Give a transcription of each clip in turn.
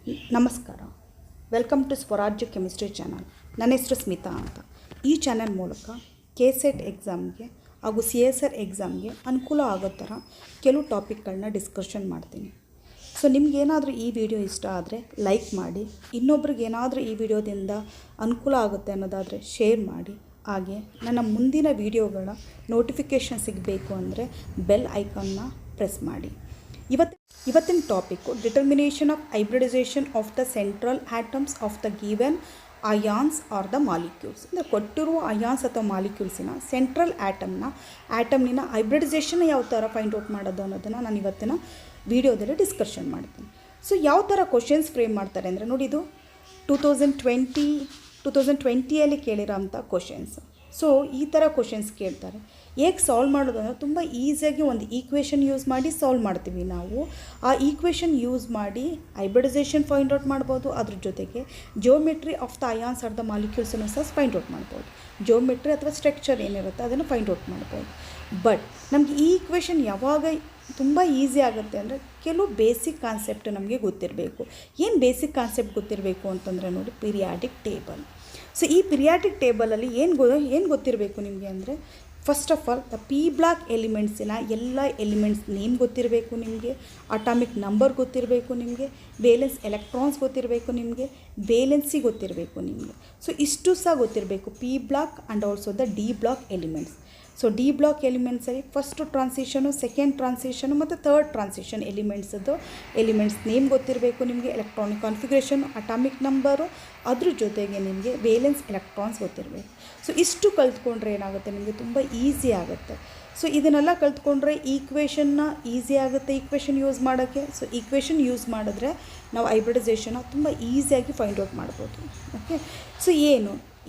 ನಮಸ್ಕಾರ, welcome to ಸ್ವರಾಜ್ಯ chemistry channel. ನನ್ನ ಹೆಸರು ಸ್ಮಿತಾ ಅಂತ. ಈ ಚಾನಲ್ ಮೂಲಕ KCET ಎಕ್ಸಾಮ್ಗೆ ಹಾಗೂ CSR ಎಕ್ಸಾಮ್ಗೆ ಅನುಕೂಲ ಆಗೋ ಥರ ಕೆಲವು ಟಾಪಿಕ್ಗಳನ್ನ ಡಿಸ್ಕಷನ್ ಮಾಡ್ತೀನಿ. ಸೊ ನಿಮಗೇನಾದರೂ ಈ ವಿಡಿಯೋ ಇಷ್ಟ ಆದರೆ ಲೈಕ್ ಮಾಡಿ, ಇನ್ನೊಬ್ರಿಗೆ ಏನಾದರೂ ಈ ವಿಡಿಯೋದಿಂದ ಅನುಕೂಲ ಆಗುತ್ತೆ ಅನ್ನೋದಾದರೆ ಶೇರ್ ಮಾಡಿ. ಹಾಗೆ ನನ್ನ ಮುಂದಿನ ವಿಡಿಯೋಗಳ ನೋಟಿಫಿಕೇಷನ್ ಸಿಗಬೇಕು ಅಂದರೆ ಬೆಲ್ ಐಕಾನ್ನ ಪ್ರೆಸ್ ಮಾಡಿ. ಇವತ್ತಿನ topic determination of hybridization of the central atoms of the given ions R the molecules. ಅಂದರೆ ಕೊಟ್ಟಿರುವ ಅಯಾನ್ಸ್ ಅಥವಾ ಮಾಲಿಕ್ಯೂಲ್ಸಿನ ಸೆಂಟ್ರಲ್ ಆಟಮ್ನಿನ ಹೈಬ್ರಿಡೈಸೇಷನ್ ಯಾವ ಥರ ಫೈಂಡ್ ಔಟ್ ಮಾಡೋದು ಅನ್ನೋದನ್ನು ನಾನು ಇವತ್ತಿನ ವಿಡಿಯೋದಲ್ಲಿ ಡಿಸ್ಕಷನ್ ಮಾಡ್ತೀನಿ. ಸೊ ಯಾವ ಥರ ಕ್ವಶನ್ಸ್ ಫ್ರೇಮ್ ಮಾಡ್ತಾರೆ ಅಂದರೆ ನೋಡಿ, ಇದು 2020ಯಲ್ಲಿ ಕೇಳಿರೋಂಥ ಕ್ವಶನ್ಸ್. ಸೊ ಈ ಥರ ಕ್ವಶನ್ಸ್ ಕೇಳ್ತಾರೆ. ಹೇಗೆ ಸಾಲ್ವ್ ಮಾಡೋದು ಅಂದರೆ ತುಂಬ ಈಸಿಯಾಗಿ ಒಂದು ಈಕ್ವೇಷನ್ ಯೂಸ್ ಮಾಡಿ ಸಾಲ್ವ್ ಮಾಡ್ತೀವಿ ನಾವು. ಆ ಈಕ್ವೇಷನ್ ಯೂಸ್ ಮಾಡಿ ಹೈಬ್ರಿಡೈಸೇಷನ್ ಫೈಂಡ್ ಔಟ್ ಮಾಡ್ಬೋದು. ಅದ್ರ ಜೊತೆಗೆ geometry of the ions R the ಮಾಲಿಕ್ಯೂಲ್ಸನ್ನು ಸಹ ಫೈಂಡ್ ಔಟ್ ಮಾಡ್ಬೋದು. ಜಿಯೋಮೆಟ್ರಿ ಅಥವಾ ಸ್ಟ್ರಕ್ಚರ್ ಏನಿರುತ್ತೆ ಅದನ್ನು ಫೈಂಡ್ ಔಟ್ ಮಾಡ್ಬೋದು. ಬಟ್ ನಮಗೆ ಈ ಈಕ್ವೇಷನ್ ಯಾವಾಗ ತುಂಬ ಈಸಿ ಆಗುತ್ತೆ ಅಂದರೆ ಕೆಲವು ಬೇಸಿಕ್ ಕಾನ್ಸೆಪ್ಟ್ ನಮಗೆ ಗೊತ್ತಿರಬೇಕು. ಏನು ಬೇಸಿಕ್ ಕಾನ್ಸೆಪ್ಟ್ ಗೊತ್ತಿರಬೇಕು ಅಂತಂದರೆ ನೋಡಿ, ಪಿರಿಯಾಡಿಕ್ ಟೇಬಲ್. ಸೊ ಈ ಪಿರಿಯಾಡಿಕ್ ಟೇಬಲಲ್ಲಿ ಏನು ಗೊತ್ತಿರಬೇಕು ನಿಮಗೆ ಅಂದರೆ, first of all the P block ಎಲಿಮೆಂಟ್ಸಿನ ಎಲ್ಲ ಎಲಿಮೆಂಟ್ಸ್ ನೇಮ್ ಗೊತ್ತಿರಬೇಕು ನಿಮಗೆ, ಅಟಾಮಿಕ್ ನಂಬರ್ ಗೊತ್ತಿರಬೇಕು ನಿಮಗೆ, ವೇಲೆನ್ಸ್ ಎಲೆಕ್ಟ್ರಾನ್ಸ್ ಗೊತ್ತಿರಬೇಕು ನಿಮಗೆ, ವೇಲೆನ್ಸಿ ಗೊತ್ತಿರಬೇಕು ನಿಮಗೆ. ಸೊ ಇಷ್ಟು ಸಹ ಗೊತ್ತಿರಬೇಕು, P block and also the D block elements. So D block ಎಲಿಮೆಂಟ್ಸಲ್ಲಿ ಫಸ್ಟ್ ಟ್ರಾನ್ಸಿಷನು, ಸೆಕೆಂಡ್ ಟ್ರಾನ್ಸಿಷನು ಮತ್ತು ಥರ್ಡ್ ಟ್ರಾನ್ಸಿಷನ್ ಎಲಿಮೆಂಟ್ಸ್ ನೇಮ್ ಗೊತ್ತಿರಬೇಕು ನಿಮಗೆ, ಎಲೆಕ್ಟ್ರಾನಿಕ್ ಕಾನ್ಫಿಗರೇಷನ್, ಅಟಾಮಿಕ್ ನಂಬರು, ಅದ್ರ ಜೊತೆಗೆ ನಿಮಗೆ ವೇಲೆನ್ಸ್ ಎಲೆಕ್ಟ್ರಾನ್ಸ್ ಗೊತ್ತಿರಬೇಕು. ಸೊ ಇಷ್ಟು ಕಲ್ತ್ಕೊಂಡ್ರೆ ಏನಾಗುತ್ತೆ, ನಿಮಗೆ ತುಂಬ ಈಸಿ ಆಗುತ್ತೆ. ಸೊ ಇದನ್ನೆಲ್ಲ ಕಲ್ತ್ಕೊಂಡ್ರೆ ಈಕ್ವೇಷನ್ನ ಈಸಿ ಆಗುತ್ತೆ ಈಕ್ವೇಷನ್ ಯೂಸ್ ಮಾಡೋಕ್ಕೆ. ಸೊ ಈಕ್ವೇಷನ್ ಯೂಸ್ ಮಾಡಿದ್ರೆ ನಾವು ಹೈಬ್ರಿಡೈಸೇಷನ್ನ ತುಂಬ ಈಸಿಯಾಗಿ ಫೈಂಡ್ ಔಟ್ ಮಾಡ್ಬೋದು. ಓಕೆ, ಸೊ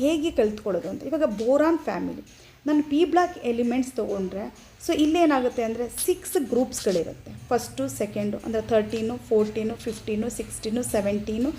ಹೇಗೆ ಕಲ್ತ್ಕೊಳ್ಳೋದು ಅಂತ, ಇವಾಗ ಬೋರಾನ್ ಫ್ಯಾಮಿಲಿ ನಾನು ಪಿ ಬ್ಲಾಕ್ ಎಲಿಮೆಂಟ್ಸ್ ತೊಗೊಂಡ್ರೆ, ಸೊ ಇಲ್ಲೇನಾಗುತ್ತೆ ಅಂದರೆ 6 ಗ್ರೂಪ್ಸ್ಗಳಿರುತ್ತೆ. ಫಸ್ಟು, ಸೆಕೆಂಡು ಅಂದರೆ 13, 14, 15, 16, 17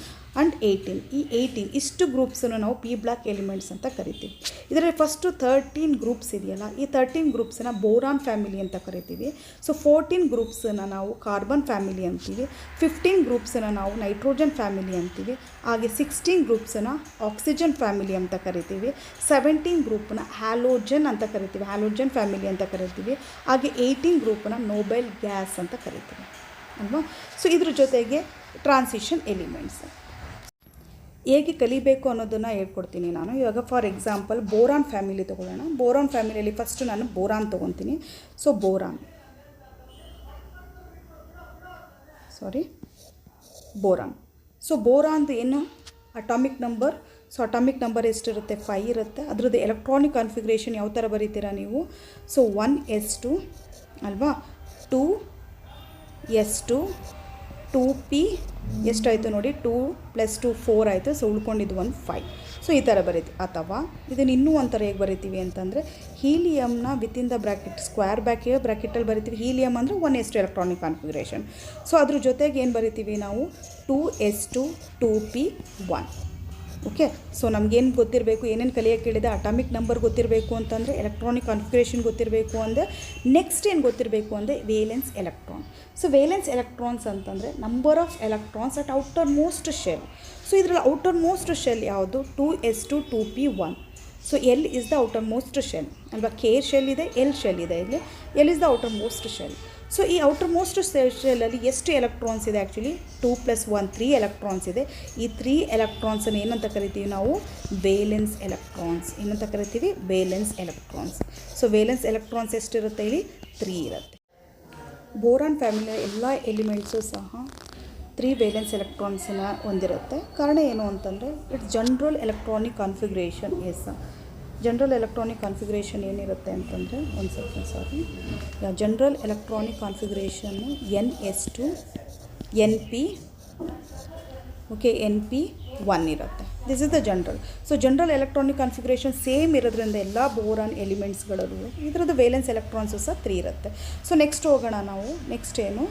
ಆ್ಯಂಡ್ 18. ಈ 18 ಇಷ್ಟು ಗ್ರೂಪ್ಸನ್ನು ನಾವು ಪಿ ಬ್ಲಾಕ್ ಎಲಿಮೆಂಟ್ಸ್ ಅಂತ ಕರಿತೀವಿ. ಇದರಲ್ಲಿ ಫಸ್ಟು 13 ಗ್ರೂಪ್ಸ್ ಇದೆಯಲ್ಲ, ಈ 13 ಗ್ರೂಪ್ಸನ್ನು ಬೋರಾನ್ ಫ್ಯಾಮಿಲಿ ಅಂತ ಕರಿತೀವಿ. ಸೊ 14 ಗ್ರೂಪ್ಸನ್ನು ನಾವು ಕಾರ್ಬನ್ ಫ್ಯಾಮಿಲಿ ಅಂತೀವಿ, 15 ಗ್ರೂಪ್ಸನ್ನು ನಾವು ನೈಟ್ರೋಜನ್ ಫ್ಯಾಮಿಲಿ ಅಂತೀವಿ, ಹಾಗೆ 16 ಗ್ರೂಪ್ಸನ್ನು ಆಕ್ಸಿಜನ್ ಫ್ಯಾಮಿಲಿ ಅಂತ ಕರಿತೀವಿ, 17 ಗ್ರೂಪನ್ನ ಹ್ಯಾಲೋಜನ್ ಅಂತ ಕರಿತೀವಿ, ಹ್ಯಾಲೋಜನ್ ಫ್ಯಾಮಿಲಿ ಅಂತ ಕರಿತೀವಿ, ಹಾಗೆ 18 ಗ್ರೂಪನ್ನ ನೋಬೆಲ್ ಗ್ಯಾಸ್ ಅಂತ ಕರಿತೀವಿ ಅಲ್ವಾ. ಸೊ ಇದ್ರ ಜೊತೆಗೆ ಟ್ರಾನ್ಸಿಷನ್ ಎಲಿಮೆಂಟ್ಸ್ ಹೇಗೆ ಕಲಿಬೇಕು ಅನ್ನೋದನ್ನು ಹೇಳ್ಕೊಡ್ತೀನಿ ನಾನು. ಇವಾಗ ಫಾರ್ ಎಕ್ಸಾಂಪಲ್ ಬೋರಾನ್ ಫ್ಯಾಮಿಲಿ ತೊಗೊಳ್ಳೋಣ. ಬೋರಾನ್ ಫ್ಯಾಮಿಲಿಯಲ್ಲಿ ಫಸ್ಟು ನಾನು ಬೋರಾನ್ ತೊಗೊತೀನಿ. ಸೊ ಬೋರಾನ್ ಸೊ ಬೋರಾನ್ದು ಏನು atomic number. So atomic number ಎಷ್ಟಿರುತ್ತೆ, 5 ಇರುತ್ತೆ. ಅದರದ್ದು ಎಲೆಕ್ಟ್ರಾನಿಕ್ ಕಾನ್ಫಿಗರೇಷನ್ ಯಾವ ಥರ ಬರೀತೀರಾ ನೀವು, ಸೊ 1s2 ಅಲ್ವಾ, 2s2 2p ಎಷ್ಟಾಯಿತು ನೋಡಿ, 2 + 2 4 ಆಯಿತು. ಸೊ ಉಳ್ಕೊಂಡಿದ್ದು 1 5. ಸೊ ಈ ಥರ ಬರೀತೀವಿ. ಅಥವಾ ಇದನ್ನು ಇನ್ನೂ ಒಂಥರ ಹೇಗೆ ಬರೀತೀವಿ ಅಂತಂದರೆ, ಹೀಲಿಯಮ್ನ ವಿತಿನ್ ದ ಬ್ರ್ಯಾಕೆಟ್ ಸ್ಕ್ವೇರ್ ಬ್ರ್ಯಾಕೆಟಲ್ಲಿ ಬರೀತೀವಿ. ಹೀಲಿಯಮ್ ಅಂದರೆ 1s2 ಎಲೆಕ್ಟ್ರಾನಿಕ್ ಕಾನ್ಫಿಗರೇಷನ್. ಸೊ ಅದ್ರ ಜೊತೆಗೆ ಏನು ಬರೀತೀವಿ ನಾವು, 2s2 2p 1. ಓಕೆ, ಸೊ ನಮಗೇನು ಗೊತ್ತಿರಬೇಕು, ಏನೇನು ಕಲಿಯೋಕ್ಕೆ ಕೇಳಿದೆ, ಅಟಾಮಿಕ್ ನಂಬರ್ ಗೊತ್ತಿರಬೇಕು ಅಂತಂದರೆ, ಎಲೆಕ್ಟ್ರಾನಿಕ್ ಕಾನ್ಫಿಗರೇಷನ್ ಗೊತ್ತಿರಬೇಕು ಅಂದರೆ, ನೆಕ್ಸ್ಟ್ ಏನು ಗೊತ್ತಿರಬೇಕು ಅಂದರೆ valence electron. So valence electrons ಅಂತಂದರೆ number of electrons at outermost shell. So ಇದರಲ್ಲಿ ಔಟರ್ ಮೋಸ್ಟ್ ಶೆಲ್ ಯಾವುದು, 2s2 2p 1. So L is the outermost shell ಅಲ್ವಾ. ಕೆ ಶೆಲ್ ಇದೆ, ಎಲ್ ಶೆಲ್ ಇದೆ. ಇಲ್ಲಿ L is the outermost shell. So ಈ outermost ಶೆಲ್ಲಲ್ಲಿ ಎಷ್ಟು electrons ಇದೆ, ಆ್ಯಕ್ಚುಲಿ 2 + 1 3 ಎಲೆಕ್ಟ್ರಾನ್ಸ್ ಇದೆ. ಈ 3 ಎಲೆಕ್ಟ್ರಾನ್ಸನ್ನು ಏನಂತ ಕರಿತೀವಿ ನಾವು, ವೇಲೆನ್ಸ್ ಎಲೆಕ್ಟ್ರಾನ್ಸ್. ಏನಂತ ಕರಿತೀವಿ, valence electrons. So valence electrons ಎಷ್ಟಿರುತ್ತೆ, ಇಲ್ಲಿ 3 ಇರುತ್ತೆ. ಬೋರಾನ್ ಫ್ಯಾಮಿಲಿಯ ಎಲ್ಲ ಎಲಿಮೆಂಟ್ಸು ಸಹ 3 ವೇಲೆನ್ಸ್ ಎಲೆಕ್ಟ್ರಾನ್ಸನ್ನು ಹೊಂದಿರುತ್ತೆ. ಕಾರಣ ಏನು ಅಂತಂದರೆ, it's general electronic configuration general electronic configuration ಏನಿರುತ್ತೆ ಅಂತಂದರೆ, ಜನರಲ್ ಎಲೆಕ್ಟ್ರಾನಿಕ್ ಕಾನ್ಫಿಗರೇಷನ್ನು ns2 np ಓಕೆ np1 ಇರುತ್ತೆ. This is the general. So general electronic configuration same ಇರೋದ್ರಿಂದ ಎಲ್ಲ ಬೋರಾನ್ ಎಲಿಮೆಂಟ್ಸ್ಗಳಲ್ಲೂ ಇದರದ್ದು ವೇಲೆನ್ಸ್ ಎಲೆಕ್ಟ್ರಾನ್ಸು ಸಹ 3 ಇರುತ್ತೆ. ಸೊ ನೆಕ್ಸ್ಟ್ ಹೋಗೋಣ ನಾವು. ನೆಕ್ಸ್ಟ್ ಏನು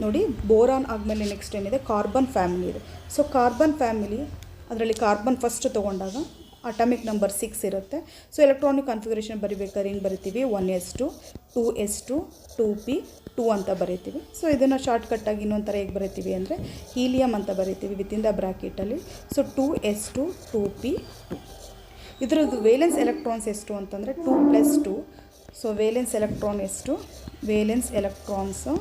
ನೋಡಿ, ಬೋರಾನ್ ಆದಮೇಲೆ ನೆಕ್ಸ್ಟ್ ಏನಿದೆ, ಕಾರ್ಬನ್ ಫ್ಯಾಮಿಲಿ ಇದೆ. ಸೊ ಕಾರ್ಬನ್ ಫ್ಯಾಮಿಲಿ, ಅದರಲ್ಲಿ ಕಾರ್ಬನ್ ಫಸ್ಟ್ ತೊಗೊಂಡಾಗ ಅಟಾಮಿಕ್ ನಂಬರ್ 6 ಇರುತ್ತೆ. ಸೊ ಎಲೆಕ್ಟ್ರಾನಿಕ್ ಕಾನ್ಫಿಗರೇಷನ್ ಬರಿಬೇಕಾದ್ರೆ ಹಿಂಗೆ ಬರಿತೀವಿ, 1s2 2s2 2p 2 ಅಂತ ಬರೀತೀವಿ. ಸೊ ಇದನ್ನು ಶಾರ್ಟ್ಕಟ್ಟಾಗಿ ಇನ್ನೊಂದು ಥರ ಹೇಗೆ ಬರೀತೀವಿ ಅಂದರೆ ಹೀಲಿಯಮ್ ಅಂತ ಬರೀತೀವಿ ವಿತಿನ್ ದ ಬ್ರ್ಯಾಕೆಟಲ್ಲಿ. So 2s2 2p2. ಇದರದ್ದು ವೇಲೆನ್ಸ್ ಎಲೆಕ್ಟ್ರಾನ್ಸ್ ಎಷ್ಟು ಅಂತಂದರೆ 2 + 2. ಸೊ ವೇಲೆನ್ಸ್ ಎಲೆಕ್ಟ್ರಾನ್ ಎಷ್ಟು? ವೇಲೆನ್ಸ್ ಎಲೆಕ್ಟ್ರಾನ್ಸು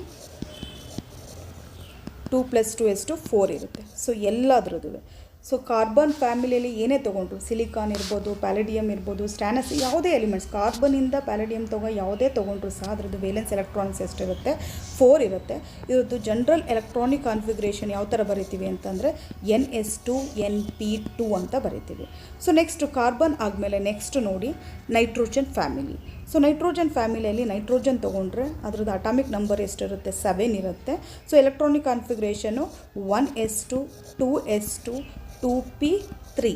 2 + 2 ಎಷ್ಟು? 4 ಇರುತ್ತೆ. ಸೊ ಎಲ್ಲದ್ರದ್ದು ಸೊ ಕಾರ್ಬನ್ ಫ್ಯಾಮಿಲಿಯಲ್ಲಿ ಏನೇ ತೊಗೊಂಡ್ರು, ಸಿಲಿಕಾನ್ ಇರ್ಬೋದು, ಪ್ಯಾಲೇಡಿಯಮ್ ಇರ್ಬೋದು, ಸ್ಟ್ಯಾನಸ್, ಯಾವುದೇ ಎಲಿಮೆಂಟ್ಸ್ ಕಾರ್ಬನಿಂದ ಪ್ಯಾಲೇಡಿಯಮ್ ಯಾವುದೇ ತೊಗೊಂಡ್ರು ಸಹ ಅದರದ್ದು ವೇಲೆನ್ಸ್ ಎಲೆಕ್ಟ್ರಾನ್ಸ್ ಎಷ್ಟಿರುತ್ತೆ? 4 ಇರುತ್ತೆ. ಇದರದ್ದು ಜನರಲ್ ಎಲೆಕ್ಟ್ರಾನಿಕ್ ಕಾನ್ಫಿಗ್ರೇಷನ್ ಯಾವ ಥರ ಬರಿತೀವಿ ಅಂತಂದರೆ ns2 np2 ಅಂತ ಬರಿತೀವಿ. ಸೊ ನೆಕ್ಸ್ಟ್ ಕಾರ್ಬನ್ ಆದಮೇಲೆ ನೆಕ್ಸ್ಟ್ ನೋಡಿ ನೈಟ್ರೋಜನ್ ಫ್ಯಾಮಿಲಿ. ಸೊ ನೈಟ್ರೋಜನ್ ಫ್ಯಾಮಿಲಿಯಲ್ಲಿ ನೈಟ್ರೋಜನ್ ತೊಗೊಂಡ್ರೆ ಅದರದ್ದು ಅಟಾಮಿಕ್ ನಂಬರ್ ಎಷ್ಟಿರುತ್ತೆ? 7 ಇರುತ್ತೆ. So electronic configuration 1s2 2s2 2p3.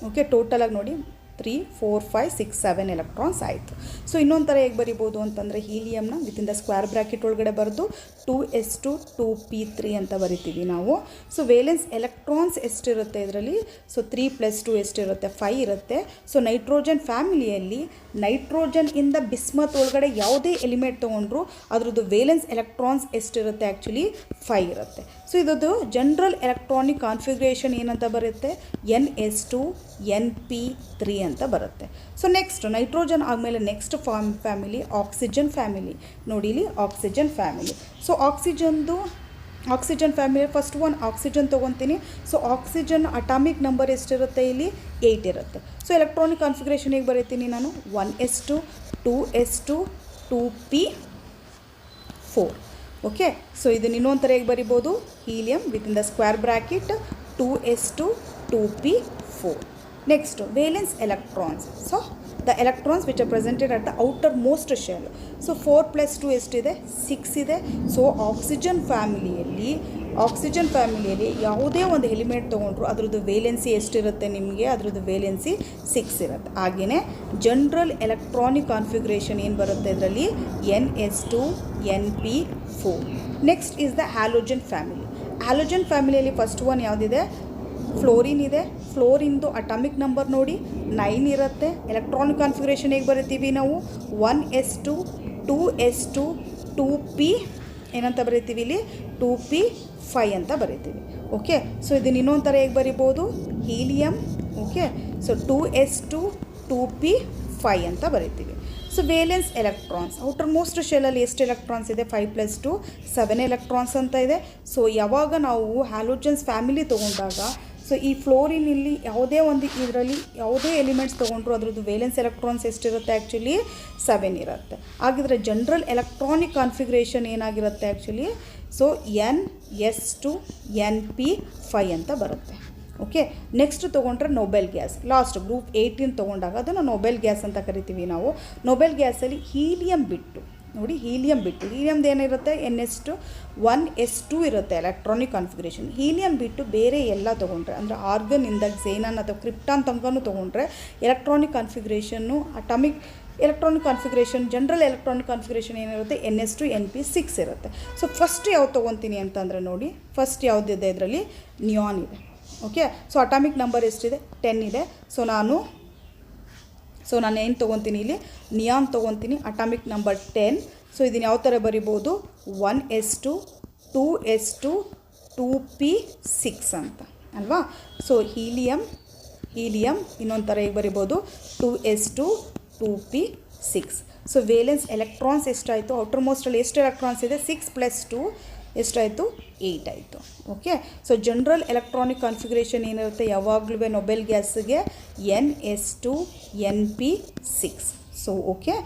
Okay, ಟೋಟಲಾಗಿ ನೋಡಿ 3 4 5 6 7 ಎಲೆಕ್ಟ್ರಾನ್ಸ್ ಆಯಿತು. ಸೊ ಇನ್ನೊಂದು ಥರ ಹೇಗೆ ಬರಿಬೋದು ಅಂತಂದರೆ ಹೀಲಿಯಮ್ನ ವಿತಿನ್ ದ ಸ್ಕ್ವೇರ್ ಬ್ರ್ಯಾಕೆಟ್ ಒಳಗಡೆ ಬರೆದು 2s2 2p3 ಅಂತ ಬರಿತೀವಿ ನಾವು. ಸೊ ವೇಲೆನ್ಸ್ ಎಲೆಕ್ಟ್ರಾನ್ಸ್ ಎಷ್ಟಿರುತ್ತೆ ಇದರಲ್ಲಿ? ಸೊ 3 + 2 ಎಷ್ಟಿರುತ್ತೆ? 5 ಇರುತ್ತೆ. ಸೊ ನೈಟ್ರೋಜನ್ ಫ್ಯಾಮಿಲಿಯಲ್ಲಿ ನೈಟ್ರೋಜನ್ ಇಂದ ಬಿಸ್ಮತ್ ಒಳಗಡೆ ಯಾವುದೇ ಎಲಿಮೆಂಟ್ ತೊಗೊಂಡ್ರು ಅದರದ್ದು ವೇಲೆನ್ಸ್ ಎಲೆಕ್ಟ್ರಾನ್ಸ್ ಎಷ್ಟಿರುತ್ತೆ? ಆ್ಯಕ್ಚುಲಿ 5 ಇರುತ್ತೆ. ಸೊ ಇದರದ್ದು ಜನರಲ್ ಎಲೆಕ್ಟ್ರಾನಿಕ್ ಕಾನ್ಫಿಗ್ರೇಷನ್ ಏನಂತ ಬರುತ್ತೆ? ns2 np3 ಅಂತ ಬರುತ್ತೆ. ಸೊ ನೆಕ್ಸ್ಟ್ ನೈಟ್ರೋಜನ್ ಆದಮೇಲೆ ನೆಕ್ಸ್ಟ್ ಫ್ಯಾಮಿಲಿ ಆಕ್ಸಿಜನ್ ಫ್ಯಾಮಿಲಿ. ನೋಡಿ ಇಲ್ಲಿ oxygen family. So oxygen family first one oxygen ತೊಗೊತೀನಿ. ಸೊ ಆಕ್ಸಿಜನ್ ಅಟಾಮಿಕ್ ನಂಬರ್ ಎಷ್ಟಿರುತ್ತೆ? ಇಲ್ಲಿ 8 ಇರುತ್ತೆ. ಸೊ ಎಲೆಕ್ಟ್ರಾನಿಕ್ ಕಾನ್ಫಿಗ್ರೇಷನ್ ಹೇಗೆ ಬರೀತೀನಿ ನಾನು? 1s2 2s2 2p4. Okay, so ಇದನ್ನು ಇನ್ನೊಂದು ಥರ ಹೇಗೆ ಬರಿಬೋದು? Helium within the square bracket 2s2 2p4. Next valence electrons. So the electrons which are presented at the outermost shell. So 4 + 2 ಎಷ್ಟಿದೆ? 6 ಇದೆ. ಸೊ ಆಕ್ಸಿಜನ್ ಫ್ಯಾಮಿಲಿಯಲ್ಲಿ ಯಾವುದೇ ಒಂದು ಎಲಿಮೆಂಟ್ ತೊಗೊಂಡ್ರು ಅದರದ್ದು ವೇಲೆನ್ಸಿ ಎಷ್ಟಿರುತ್ತೆ ನಿಮಗೆ? ಅದರದ್ದು ವೇಲೆನ್ಸಿ 6 ಇರುತ್ತೆ. ಹಾಗೆಯೇ ಜನರಲ್ ಎಲೆಕ್ಟ್ರಾನಿಕ್ ಕಾನ್ಫಿಗ್ರೇಷನ್ ಏನು ಬರುತ್ತೆ ಇದರಲ್ಲಿ? ns2 np4. Next is the halogen family. Halogen ಫ್ಯಾಮಿಲಿಯಲ್ಲಿ ಫಸ್ಟ್ ಒನ್ ಯಾವುದಿದೆ? ಫ್ಲೋರಿನ್ ಇದೆ. ಫ್ಲೋರಿಂದು ಅಟಾಮಿಕ್ ನಂಬರ್ ನೋಡಿ 9 ಇರುತ್ತೆ. ಎಲೆಕ್ಟ್ರಾನಿಕ್ ಕಾನ್ಫಿಗ್ರೇಷನ್ ಹೇಗೆ ಬರಿತೀವಿ ನಾವು? 1s2 2s2 2p ಏನಂತ ಬರಿತೀವಿ ಇಲ್ಲಿ? 2p5 ಅಂತ ಬರಿತೀವಿ. ಓಕೆ, ಸೊ ಇದನ್ನು ಇನ್ನೊಂದು ಥರ ಹೇಗೆ ಬರಿಬೋದು? Helium. Okay, so 2s2 2p5 ಅಂತ ಬರಿತೀವಿ. So valence electrons outermost ಶೆಲ್ಲಲ್ಲಿ ಎಷ್ಟು ಎಲೆಕ್ಟ್ರಾನ್ಸ್ ಇದೆ? 5 + 2 7 ಎಲೆಕ್ಟ್ರಾನ್ಸ್ ಅಂತ ಇದೆ. ಸೊ ಯಾವಾಗ ನಾವು ಹ್ಯಾಲೋಜನ್ಸ್ ಫ್ಯಾಮಿಲಿ ತೊಗೊಂಡಾಗ ಸೊ ಈ ಫ್ಲೋರಿನ್ ಇಲ್ಲಿ ಯಾವುದೇ ಒಂದು ಇದರಲ್ಲಿ ಯಾವುದೇ ಎಲಿಮೆಂಟ್ಸ್ ತೊಗೊಂಡ್ರು ಅದರದ್ದು ವೇಲೆನ್ಸ್ ಎಲೆಕ್ಟ್ರಾನ್ಸ್ ಎಷ್ಟಿರುತ್ತೆ? ಆ್ಯಕ್ಚುಲಿ 7 ಇರುತ್ತೆ. ಹಾಗಿದ್ರೆ ಜನರಲ್ ಎಲೆಕ್ಟ್ರಾನಿಕ್ ಕಾನ್ಫಿಗ್ರೇಷನ್ ಏನಾಗಿರುತ್ತೆ ಆ್ಯಕ್ಚುಲಿ? ಸೊ ns2 np5 ಅಂತ ಬರುತ್ತೆ. ಓಕೆ, ನೆಕ್ಸ್ಟ್ ತೊಗೊಂಡ್ರೆ ನೊಬೆಲ್ ಗ್ಯಾಸ್. ಲಾಸ್ಟ್ ಗ್ರೂಪ್ 18 ತೊಗೊಂಡಾಗ ಅದನ್ನು ನೊಬೆಲ್ ಗ್ಯಾಸ್ ಅಂತ ಕರಿತೀವಿ ನಾವು. ನೊಬೆಲ್ ಗ್ಯಾಸಲ್ಲಿ ಹೀಲಿಯಮ್ ಬಿಟ್ಟು ನೋಡಿ, ಹೀಲಿಯಮ್ದು ಏನಿರುತ್ತೆ? ns2 1s2 ಇರುತ್ತೆ ಎಲೆಕ್ಟ್ರಾನಿಕ್ ಕಾನ್ಫಿಗ್ರೇಷನ್. ಹೀಲಿಯಮ್ ಬಿಟ್ಟು ಬೇರೆ ಎಲ್ಲ ತೊಗೊಂಡ್ರೆ ಅಂದರೆ ಆರ್ಗನಿಂದ ಝೇನನ್ ಅಥವಾ ಕ್ರಿಪ್ಟಾನ್ ತನಕನೂ ತೊಗೊಂಡ್ರೆ ಎಲೆಕ್ಟ್ರಾನಿಕ್ ಕಾನ್ಫಿಗ್ರೇಷನ್ನು electronic configuration general electronic configuration ಏನಿರುತ್ತೆ? ns2 np6 ಇರುತ್ತೆ. ಸೊ ಫಸ್ಟ್ ಯಾವ್ದು ತೊಗೊತೀನಿ ಅಂತಂದರೆ ನೋಡಿ, ಫಸ್ಟ್ ಯಾವುದಿದೆ ಇದರಲ್ಲಿ? ನಿಯಾನ್ ಇದೆ. ಓಕೆ, ಸೊ ಅಟಾಮಿಕ್ ನಂಬರ್ ಎಷ್ಟಿದೆ? 10 ಇದೆ. ಸೊ ನಾನು ಏನು ತೊಗೊತೀನಿ ಇಲ್ಲಿ? ನಿಯಾನ್ ತೊಗೊತೀನಿ, ಅಟಾಮಿಕ್ ನಂಬರ್ 10. ಸೊ ಇದನ್ನು ಯಾವ ಥರ ಬರಿಬೋದು? 1s2 2s2 2p6 ಅಂತ ಅಲ್ವಾ? ಸೊ ಹೀಲಿಯಮ್ ಇನ್ನೊಂದು ಥರ ಹೇಗೆ ಬರಿಬೋದು? 2s2 2p6. So valence electrons ಎಷ್ಟಾಯಿತು? ಔಟರ್ ಮೋಸ್ಟಲ್ಲಿ ಎಷ್ಟು ಎಲೆಕ್ಟ್ರಾನ್ಸ್ ಇದೆ? 6 + 2 ಎಷ್ಟಾಯಿತು? 8 ಆಯಿತು. Okay, so general electronic configuration ಏನಿರುತ್ತೆ ಯಾವಾಗಲೂ ನೊಬೆಲ್ ಗ್ಯಾಸ್ಗೆ? ns2 np6. ಸೊ ಓಕೆ,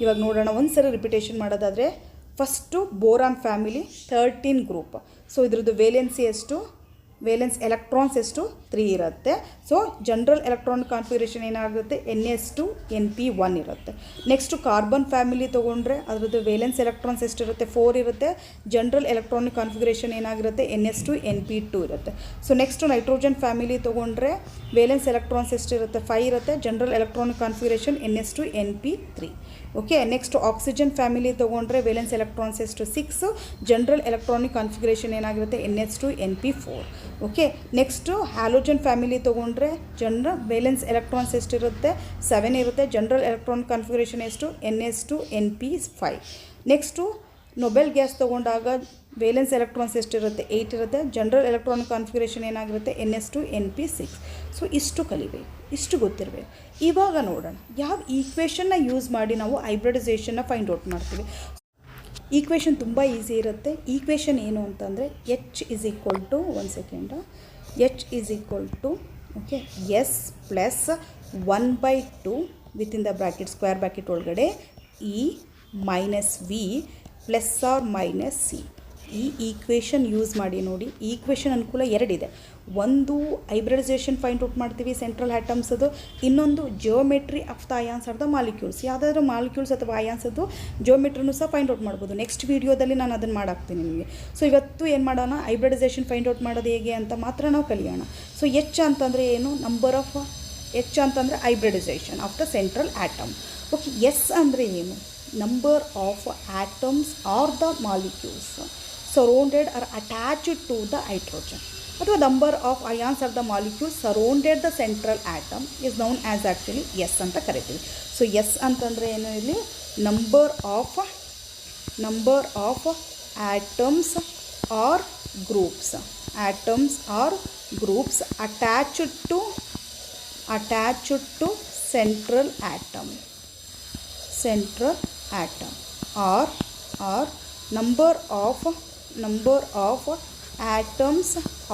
ಇವಾಗ ನೋಡೋಣ ಒಂದು ಸರಿ ರಿಪಿಟೇಷನ್ ಮಾಡೋದಾದರೆ first boron family 13 group. So ಇದ್ರದ್ದು ವೇಲೆನ್ಸಿ ಎಷ್ಟು? ವೇಲೆನ್ಸ್ ಎಲೆಕ್ಟ್ರಾನ್ಸ್ ಎಷ್ಟು? 3 ಇರುತ್ತೆ. ಸೊ ಜನರಲ್ ಎಲೆಕ್ಟ್ರಾನಿಕ್ ಕಾನ್ಫಿಗರೇಷನ್ ಏನಾಗುತ್ತೆ? ns2 np1 ಇರುತ್ತೆ. ನೆಕ್ಸ್ಟು ಕಾರ್ಬನ್ ಫ್ಯಾಮಿಲಿ ತೊಗೊಂಡ್ರೆ ಅದರದ್ದು ವೇಲೆನ್ಸ್ ಎಲೆಕ್ಟ್ರಾನ್ಸ್ ಎಷ್ಟಿರುತ್ತೆ? 4 ಇರುತ್ತೆ. ಜನರಲ್ ಎಲೆಕ್ಟ್ರಾನಿಕ್ ಕಾನ್ಫಿಗರೇಷನ್ ಏನಾಗಿರುತ್ತೆ? ns2 np2 ಇರುತ್ತೆ. ಸೊ ನೆಕ್ಸ್ಟು ನೈಟ್ರೋಜನ್ ಫ್ಯಾಮಿಲಿ ತೊಗೊಂಡ್ರೆ ವೇಲೆನ್ಸ್ ಎಲೆಕ್ಟ್ರಾನ್ಸ್ ಎಷ್ಟಿರುತ್ತೆ? 5 ಇರುತ್ತೆ. General electronic configuration ns2 np3. Okay, next oxygen family ತೊಗೊಂಡ್ರೆ ವೇಲೆನ್ಸ್ ಎಲೆಕ್ಟ್ರಾನ್ಸ್ ಎಷ್ಟು? 6. ಜನರಲ್ ಎಲೆಕ್ಟ್ರಾನಿಕ್ ಕಾನ್ಫಿಗರೇಷನ್ ಏನಾಗಿರುತ್ತೆ? ns2 np4. Okay, next halogen family ತೊಗೊಂಡ್ರೆ valence electrons ಎಷ್ಟಿರುತ್ತೆ? 7 ಇರುತ್ತೆ. ಜನರಲ್ ಎಲೆಕ್ಟ್ರಾನಿಕ್ ಕಾನ್ಫಿಗರೇಷನ್ ಎಷ್ಟು? ns2 np5. Next Nobel gas ತೊಗೊಂಡಾಗ ವೇಲೆನ್ಸ್ ಎಲೆಕ್ಟ್ರಾನ್ಸ್ ಎಷ್ಟಿರುತ್ತೆ? 8 ಇರುತ್ತೆ. ಜನರಲ್ ಎಲೆಕ್ಟ್ರಾನಿಕ್ ಕಾನ್ಫಿಗರೇಷನ್ ಏನಾಗಿರುತ್ತೆ? NS2 NP6. ಸೊ ಇಷ್ಟು ಕಲಿಬೇಕು, ಇಷ್ಟು ಗೊತ್ತಿರಬೇಕು. ಇವಾಗ ನೋಡೋಣ ಯಾವ ಈಕ್ವೇಷನ್ನ ಯೂಸ್ ಮಾಡಿ ನಾವು ಹೈಬ್ರಿಡೈಸೇಷನ್ನ ಫೈಂಡ್ ಔಟ್ ಮಾಡ್ತೀವಿ. ಈಕ್ವೇಷನ್ ತುಂಬ ಈಸಿ ಇರುತ್ತೆ. ಈಕ್ವೇಷನ್ ಏನು ಅಂತಂದರೆ H is equal to H is equal to okay S plus 1/2 within the bracket square bracket ಒಳಗಡೆ E minus V plus R minus C. ಈ ಈಕ್ವೇಷನ್ ಯೂಸ್ ಮಾಡಿ ನೋಡಿ. ಈ ಈಕ್ವೇಷನ್ ಅನುಕೂಲ ಎರಡಿದೆ. ಒಂದು ಹೈಬ್ರಿಡೈಸೇಷನ್ ಫೈಂಡ್ ಔಟ್ ಮಾಡ್ತೀವಿ ಸೆಂಟ್ರಲ್ ಆಟಮ್ಸದು, ಇನ್ನೊಂದು geometry of the ions R the molecules. ಯಾವುದಾದ್ರೂ ಮಾಲಿಕ್ಯೂಲ್ಸ್ ಅಥವಾ ಅಯಾನ್ಸದು ಜಿಯೋಮೆಟ್ರಿನೂ ಸಹ ಫೈಂಡ್ ಔಟ್ ಮಾಡ್ಬೋದು. ನೆಕ್ಸ್ಟ್ ವೀಡಿಯೋದಲ್ಲಿ ನಾನು ಅದನ್ನು ಮಾಡಾಕ್ತೀನಿ ನಿಮಗೆ. ಸೊ ಇವತ್ತು ಏನು ಮಾಡೋಣ, ಹೈಬ್ರಿಡೈಸೇಷನ್ ಫೈಂಡ್ ಔಟ್ ಮಾಡೋದು ಹೇಗೆ ಅಂತ ಮಾತ್ರ ನಾವು ಕಲಿಯೋಣ. ಸೊ H ಅಂತಂದರೆ ಏನು? ನಂಬರ್ ಆಫ್ H ಅಂತಂದರೆ hybridization of the central atom. Okay, S ಅಂದರೆ ಏನು? Number of atoms are the molecules surrounded or attached to the hydrogen, ಅಥವಾ number of ions R the molecules surrounded the central atom is known as actually S ಅಂತ ಕರಿತೀವಿ. So S ಅಂತಂದರೆ ಏನು? ಇಲ್ಲಿ number of atoms are groups attached to central atom or number of atoms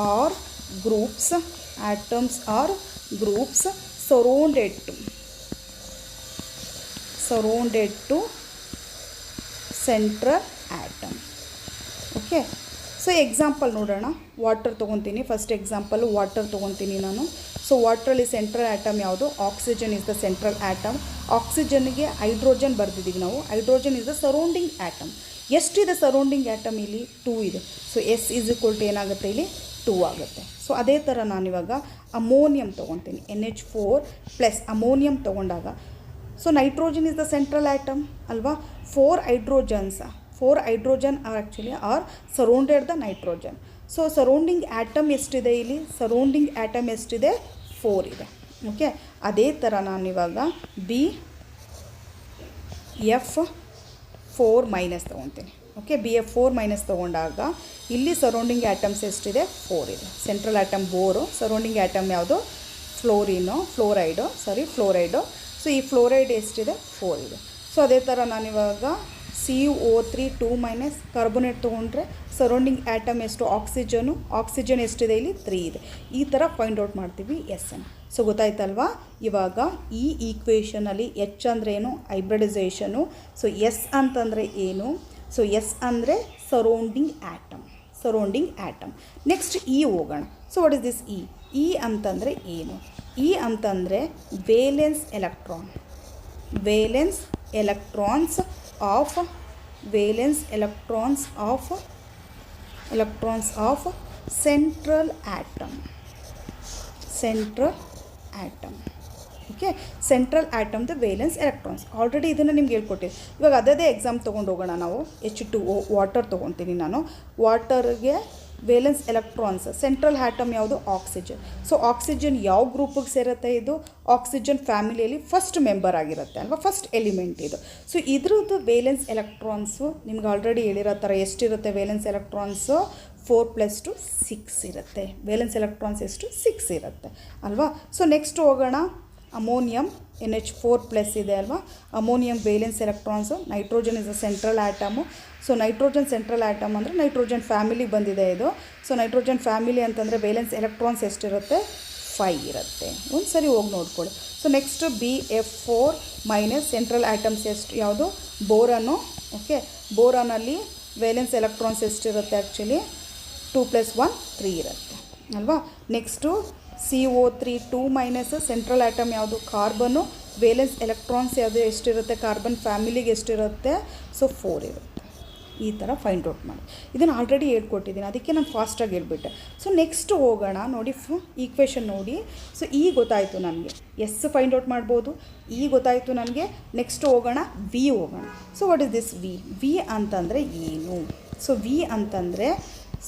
or groups surrounded to central atom. Okay, so example ನೋಡೋಣ. Water ತೊಗೊತೀನಿ. First example water ತೊಗೊತೀನಿ ನಾನು. So ವಾಟ್ರಲ್ಲಿ ಸೆಂಟ್ರಲ್ ಆಟಮ್ ಯಾವುದು? Oxygen is the central atom. ಆಕ್ಸಿಜನ್ಗೆ hydrogen ಬರೆದಿದ್ದೀವಿ ನಾವು. Hydrogen is the surrounding atom. ಎಷ್ಟಿದೆ ಸರೌಂಡಿಂಗ್ ಆಟಮ್? ಇಲ್ಲಿ 2 ಇದೆ. So S is equal to ಏನಾಗುತ್ತೆ? ಇಲ್ಲಿ 2 ಆಗುತ್ತೆ. ಸೊ ಅದೇ ಥರ ನಾನಿವಾಗ ಅಮೋನಿಯಂ ತೊಗೊತೀನಿ. NH4 ಪ್ಲಸ್ ಅಮೋನಿಯಂ ತೊಗೊಂಡಾಗ so nitrogen is the central atom ಅಲ್ವಾ? 4 hydrogen are surrounded the nitrogen. So surrounding atom ಎಷ್ಟಿದೆ ಇಲ್ಲಿ? ಸರೌಂಡಿಂಗ್ ಆಟಮ್ ಎಷ್ಟಿದೆ? 4 ಇದೆ. ಓಕೆ, ಅದೇ ಥರ ನಾನಿವಾಗ BF4 minus ತೊಗೊತೀನಿ. Okay, BF4 minus ತೊಗೊಂಡಾಗ ಇಲ್ಲಿ ಸರೌಂಡಿಂಗ್ ಆಟಮ್ಸ್ ಎಷ್ಟಿದೆ? 4 ಇದೆ. Central atom bore, surrounding atom ಯಾವುದು? ಫ್ಲೋರೈಡು. ಸೊ ಈ ಫ್ಲೋರೈಡ್ ಎಷ್ಟಿದೆ? 4 ಇದೆ. ಸೊ ಅದೇ ಥರ ನಾನಿವಾಗ CO3 2 ಮೈನಸ್ ಕಾರ್ಬೋನೇಟ್ ತೊಗೊಂಡ್ರೆ ಸರೌಂಡಿಂಗ್ ಆಟಮ್ ಎಷ್ಟು? ಆಕ್ಸಿಜನ್ ಎಷ್ಟಿದೆ? ಇಲ್ಲಿ 3 ಇದೆ. ಈ ಥರ ಫೈಂಡ್ ಔಟ್ ಮಾಡ್ತೀವಿ ಎಸ್ ಅನ್ನು. ಸೊ ಗೊತ್ತಾಯ್ತಲ್ವಾ? ಇವಾಗ ಈ ಈಕ್ವೇಷನಲ್ಲಿ H ಅಂದರೆ ಏನು? ಹೈಬ್ರಿಡೈಸೇಷನು. ಸೊ ಎಸ್ ಅಂತಂದರೆ ಏನು? ಸೊ ಎಸ್ ಅಂದರೆ ಸರೌಂಡಿಂಗ್ ಆಟಮ್. ನೆಕ್ಸ್ಟ್ ಇ ಹೋಗೋಣ. So what is this E? E ಅಂತಂದರೆ ಏನು? ಇ ಅಂತಂದರೆ valence electrons of central atom. Okay, central ಆಟಮ್ದು ವೇಲೆನ್ಸ್ ಎಲೆಕ್ಟ್ರಾನ್ಸ್. ಆಲ್ರೆಡಿ ಇದನ್ನು ನಿಮ್ಗೆ ಹೇಳ್ಕೊಟ್ಟಿದ್ದೆ. ಇವಾಗ ಅದೇ ಎಕ್ಸಾಮ್ ತೊಗೊಂಡು ಹೋಗೋಣ ನಾವು. H2O ವಾಟರ್ ತೊಗೊತೀನಿ ನಾನು. ವಾಟರ್ಗೆ ವೇಲೆನ್ಸ್ ಎಲೆಕ್ಟ್ರಾನ್ಸ್ ಸೆಂಟ್ರಲ್ ಆಟಮ್ ಯಾವುದು? ಆಕ್ಸಿಜನ್. ಸೊ ಆಕ್ಸಿಜನ್ ಯಾವ ಗ್ರೂಪಿಗೆ ಸೇರುತ್ತೆ? ಇದು ಆಕ್ಸಿಜನ್ ಫ್ಯಾಮಿಲಿಯಲ್ಲಿ ಫಸ್ಟ್ ಮೆಂಬರ್ ಆಗಿರುತ್ತೆ ಅಲ್ವಾ? ಫಸ್ಟ್ ಎಲಿಮೆಂಟ್ ಇದು. ಸೊ ಇದ್ರದ್ದು ವೇಲೆನ್ಸ್ ಎಲೆಕ್ಟ್ರಾನ್ಸು ನಿಮ್ಗೆ ಆಲ್ರೆಡಿ ಹೇಳಿರೋ ಥರ ಎಷ್ಟಿರುತ್ತೆ? ವೇಲೆನ್ಸ್ ಎಲೆಕ್ಟ್ರಾನ್ಸು 4 + 2 6 ಇರುತ್ತೆ. ವೇಲೆನ್ಸ್ ಎಲೆಕ್ಟ್ರಾನ್ಸ್ ಎಷ್ಟು? 6 ಇರುತ್ತೆ ಅಲ್ವಾ? ಸೊ ನೆಕ್ಸ್ಟ್ ಹೋಗೋಣ. ಅಮೋನಿಯಂ NH4 ಪ್ಲಸ್ ಇದೆ ಅಲ್ವಾ? Ammonium valence electrons. Nitrogen is a central atom. So nitrogen central atom ಅಂದರೆ ನೈಟ್ರೋಜನ್ ಫ್ಯಾಮಿಲಿ ಬಂದಿದೆ ಇದು. ಸೊ ನೈಟ್ರೋಜನ್ ಫ್ಯಾಮಿಲಿ ಅಂತಂದರೆ ವೇಲೆನ್ಸ್ ಎಲೆಕ್ಟ್ರಾನ್ಸ್ ಎಷ್ಟಿರುತ್ತೆ? 5 ಇರುತ್ತೆ. ಒಂದು ಸರಿ ಹೋಗಿ ನೋಡ್ಕೊಳ್ಳಿ. So next BF4 minus central atoms ಎಷ್ಟು? ಯಾವುದು? ಬೋರನ್ನು. ಓಕೆ, ಬೋರಾನಲ್ಲಿ ವೇಲೆನ್ಸ್ ಎಲೆಕ್ಟ್ರಾನ್ಸ್ ಎಷ್ಟಿರುತ್ತೆ? ಆ್ಯಕ್ಚುಲಿ 2 + 1 3 ಇರುತ್ತೆ ಅಲ್ವಾ? Next CO3 2 minus central atom ಯಾವುದು? ಕಾರ್ಬನ್ನು. ವೇಲೆನ್ಸ್ ಎಲೆಕ್ಟ್ರಾನ್ಸ್ ಯಾವುದು? ಎಷ್ಟಿರುತ್ತೆ? ಕಾರ್ಬನ್ ಫ್ಯಾಮಿಲಿಗೆ ಎಷ್ಟಿರುತ್ತೆ? ಸೊ 4 ಇರುತ್ತೆ. ಈ ಥರ ಫೈಂಡ್ ಔಟ್ ಮಾಡಿ. ಇದನ್ನು ಆಲ್ರೆಡಿ ಹೇಳ್ಕೊಟ್ಟಿದ್ದೀನಿ, ಅದಕ್ಕೆ ನಾನು ಫಾಸ್ಟಾಗಿ ಹೇಳ್ಬಿಟ್ಟೆ. ಸೊ ನೆಕ್ಸ್ಟ್ ಹೋಗೋಣ. ನೋಡಿ ಈಕ್ವೇಷನ್ ನೋಡಿ. ಸೊ ಗೊತ್ತಾಯಿತು ನನಗೆ, ಎಸ್ ಫೈಂಡ್ ಔಟ್ ಮಾಡ್ಬೋದು. ಗೊತ್ತಾಯಿತು ನನಗೆ. ನೆಕ್ಸ್ಟ್ ಹೋಗೋಣ, ವಿ ಹೋಗೋಣ. So what is this V? V ಅಂತಂದರೆ ಏನು? ಸೊ ವಿ ಅಂತಂದರೆ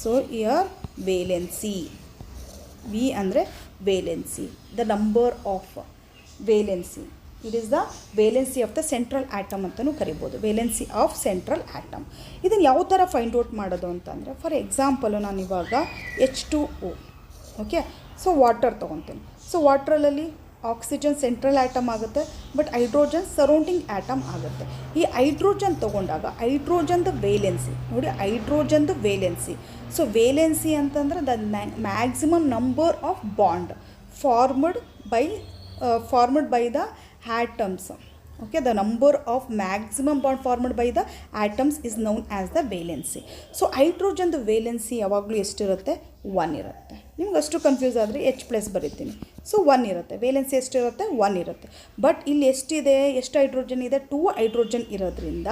ಸೊ ಇಯರ್ ವೇಲೆನ್ಸಿ. ವಿ ಅಂದರೆ valency, the number of valency. It is the valency of the central atom ಅಂತಲೂ ಕರಿಬೋದು, ವೇಲೆನ್ಸಿ ಆಫ್ ಸೆಂಟ್ರಲ್ ಆಟಮ್. ಇದನ್ನು ಯಾವ ಥರ ಫೈಂಡ್ ಔಟ್ ಮಾಡೋದು ಅಂತಂದರೆ, ಫಾರ್ ಎಕ್ಸಾಂಪಲು ನಾನು ಇವಾಗ H2O, ಓಕೆ, ಸೊ ವಾಟರ್ ತೊಗೊತೀನಿ. ಸೊ ವಾಟ್ರಲ್ಲಿ ಆಕ್ಸಿಜನ್ ಸೆಂಟ್ರಲ್ ಆಟಮ್ ಆಗುತ್ತೆ, ಬಟ್ ಹೈಡ್ರೋಜನ್ ಸರೌಂಡಿಂಗ್ ಆಟಮ್ ಆಗುತ್ತೆ. ಈ ಹೈಡ್ರೋಜನ್ ತೊಗೊಂಡಾಗ ಹೈಡ್ರೋಜನ್ದು ವೇಲೆನ್ಸಿ ನೋಡಿ, ಹೈಡ್ರೋಜನ್ದು ವೇಲೆನ್ಸಿ. ಸೊ ವೇಲೆನ್ಸಿ ಅಂತಂದರೆ the maximum number of bond formed by the atoms. Okay, the number of maximum bond formed by the atoms is known as the valency. So ಹೈಡ್ರೋಜನ್ದು valency ಯಾವಾಗಲೂ ಎಷ್ಟಿರುತ್ತೆ? 1 ಇರುತ್ತೆ. ನಿಮ್ಗೆ ಅಷ್ಟು ಕನ್ಫ್ಯೂಸ್ ಆದರೆ H+ ಬರೀತೀನಿ. So 1 ಇರುತ್ತೆ. ವೇಲೆನ್ಸಿ ಎಷ್ಟಿರುತ್ತೆ? 1 ಇರುತ್ತೆ. ಬಟ್ ಇಲ್ಲಿ ಎಷ್ಟಿದೆ? ಎಷ್ಟು ಹೈಡ್ರೋಜನ್ ಇದೆ? 2 ಹೈಡ್ರೋಜನ್ ಇರೋದ್ರಿಂದ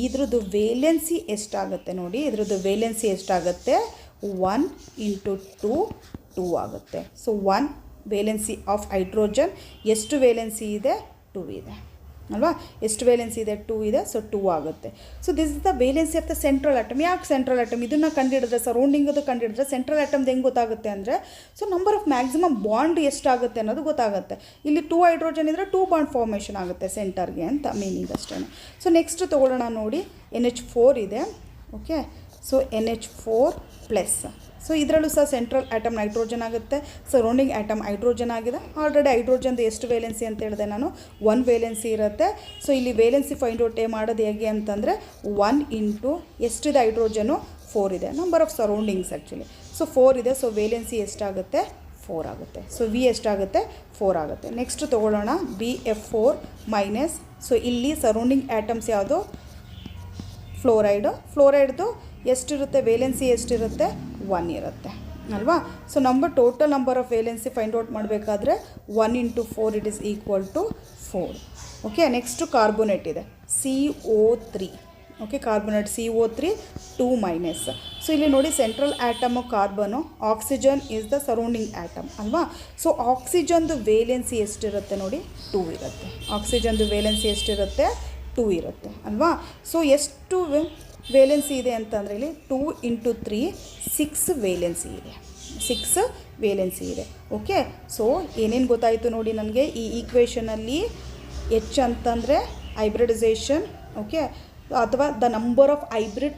ಇದ್ರದ್ದು ವೇಲೆನ್ಸಿ ಎಷ್ಟಾಗುತ್ತೆ ನೋಡಿ, ಇದ್ರದ್ದು ವೇಲೆನ್ಸಿ ಎಷ್ಟಾಗುತ್ತೆ? 1 × 2 2 ಆಗುತ್ತೆ. So 1 valency of hydrogen. ಎಷ್ಟು ವೇಲೆನ್ಸಿ ಇದೆ? 2 ಇದೆ ಅಲ್ವಾ? ಎಷ್ಟು ವೇಲೆನ್ಸಿ ಇದೆ? 2 ಇದೆ. ಸೊ 2 ಆಗುತ್ತೆ. So this is the valency of the central atom. ಯಾಕೆ ಸೆಂಟ್ರಲ್ ಆಟಮ್? ಇದನ್ನು ಕಂಡುಹಿಡಿದ್ರೆ, ಸರೌಂಡಿಂಗದು ಕಂಡುಹಿಡಿದ್ರೆ ಸೆಂಟ್ರಲ್ ಆಟಮ್ದು ಹೆಂಗೆ ಗೊತ್ತಾಗುತ್ತೆ ಅಂದರೆ, so number of maximum bond ಎಷ್ಟಾಗುತ್ತೆ ಅನ್ನೋದು ಗೊತ್ತಾಗುತ್ತೆ. ಇಲ್ಲಿ 2 ಹೈಡ್ರೋಜನ್ ಇದ್ದರೆ 2 ಬಾಂಡ್ ಫಾರ್ಮೇಷನ್ ಆಗುತ್ತೆ ಸೆಂಟರ್ಗೆ ಅಂತ ಮೀನಿಂಗ್ ಅಷ್ಟೇ. ಸೊ ನೆಕ್ಸ್ಟ್ ತೊಗೊಳ್ಳೋಣ ನೋಡಿ, NH4 ಇದೆ. Okay, so NH4+. ಸೊ ಇದರಲ್ಲೂ ಸಹ ಸೆಂಟ್ರಲ್ ಆಟಮ್ ನೈಟ್ರೋಜನ್ ಆಗುತ್ತೆ, ಸರೌಂಡಿಂಗ್ ಆಟಮ್ ಹೈಡ್ರೋಜನ್ ಆಗಿದೆ. ಆಲ್ರೆಡಿ ಹೈಡ್ರೋಜನ್ದು ಎಷ್ಟು ವೇಲೆನ್ಸಿ ಅಂತ ಹೇಳಿದೆ ನಾನು? 1 ವೇಲೆನ್ಸಿ ಇರುತ್ತೆ. ಸೊ ಇಲ್ಲಿ ವೇಲೆನ್ಸಿ ಫೈಂಡ್ ಔಟ್ ಮಾಡೋದು ಹೇಗೆ ಅಂತಂದರೆ, 1 × ಎಷ್ಟಿದೆ ಹೈಡ್ರೋಜನು? 4 ಇದೆ. Number of surroundings actually. So 4 ಇದೆ. ಸೊ ವೇಲೆನ್ಸಿ ಎಷ್ಟಾಗುತ್ತೆ? 4 ಆಗುತ್ತೆ. ಸೊ ವಿ ಎಷ್ಟಾಗುತ್ತೆ? 4 ಆಗುತ್ತೆ. ನೆಕ್ಸ್ಟ್ ತೊಗೊಳ್ಳೋಣ BF4-. ಸೊ ಇಲ್ಲಿ ಸರೌಂಡಿಂಗ್ ಆಟಮ್ಸ್ ಯಾವುದು? ಫ್ಲೋರೈಡ್ದು ಎಷ್ಟಿರುತ್ತೆ? ವೇಲೆನ್ಸಿ ಎಷ್ಟಿರುತ್ತೆ? 1 ಇರುತ್ತೆ ಅಲ್ವಾ? So total number of valency find out ಮಾಡಬೇಕಾದ್ರೆ 1 × 4 it is equal to 4. Okay, next carbonate ಇದೆ, CO3. Okay, carbonate CO3 2-. So ಇಲ್ಲಿ ನೋಡಿ, central atom carbon, oxygen is the surrounding atom ಅಲ್ವಾ? ಸೊ ಆಕ್ಸಿಜನ್ದು ವೇಲೆನ್ಸಿ ಎಷ್ಟಿರುತ್ತೆ ನೋಡಿ? 2 ಇರುತ್ತೆ. ಆಕ್ಸಿಜನ್ದು ವೇಲೆನ್ಸಿ ಎಷ್ಟಿರುತ್ತೆ? 2 ಇರುತ್ತೆ ಅಲ್ವಾ? ಸೊ ಎಷ್ಟು ವೇಲೆನ್ಸಿ ಇದೆ ಅಂತಂದರೆ ಇಲ್ಲಿ 2 × 3 6 ವೇಲೆನ್ಸಿ ಇದೆ. 6 ವೇಲೆನ್ಸಿ ಇದೆ. ಓಕೆ, ಸೊ ಏನೇನು ಗೊತ್ತಾಯಿತು ನೋಡಿ ನನಗೆ ಈ ಈಕ್ವೇಷನಲ್ಲಿ. H ಅಂತಂದರೆ ಹೈಬ್ರಿಡೈಸೇಷನ್, ಓಕೆ, ಅಥವಾ the number of hybrid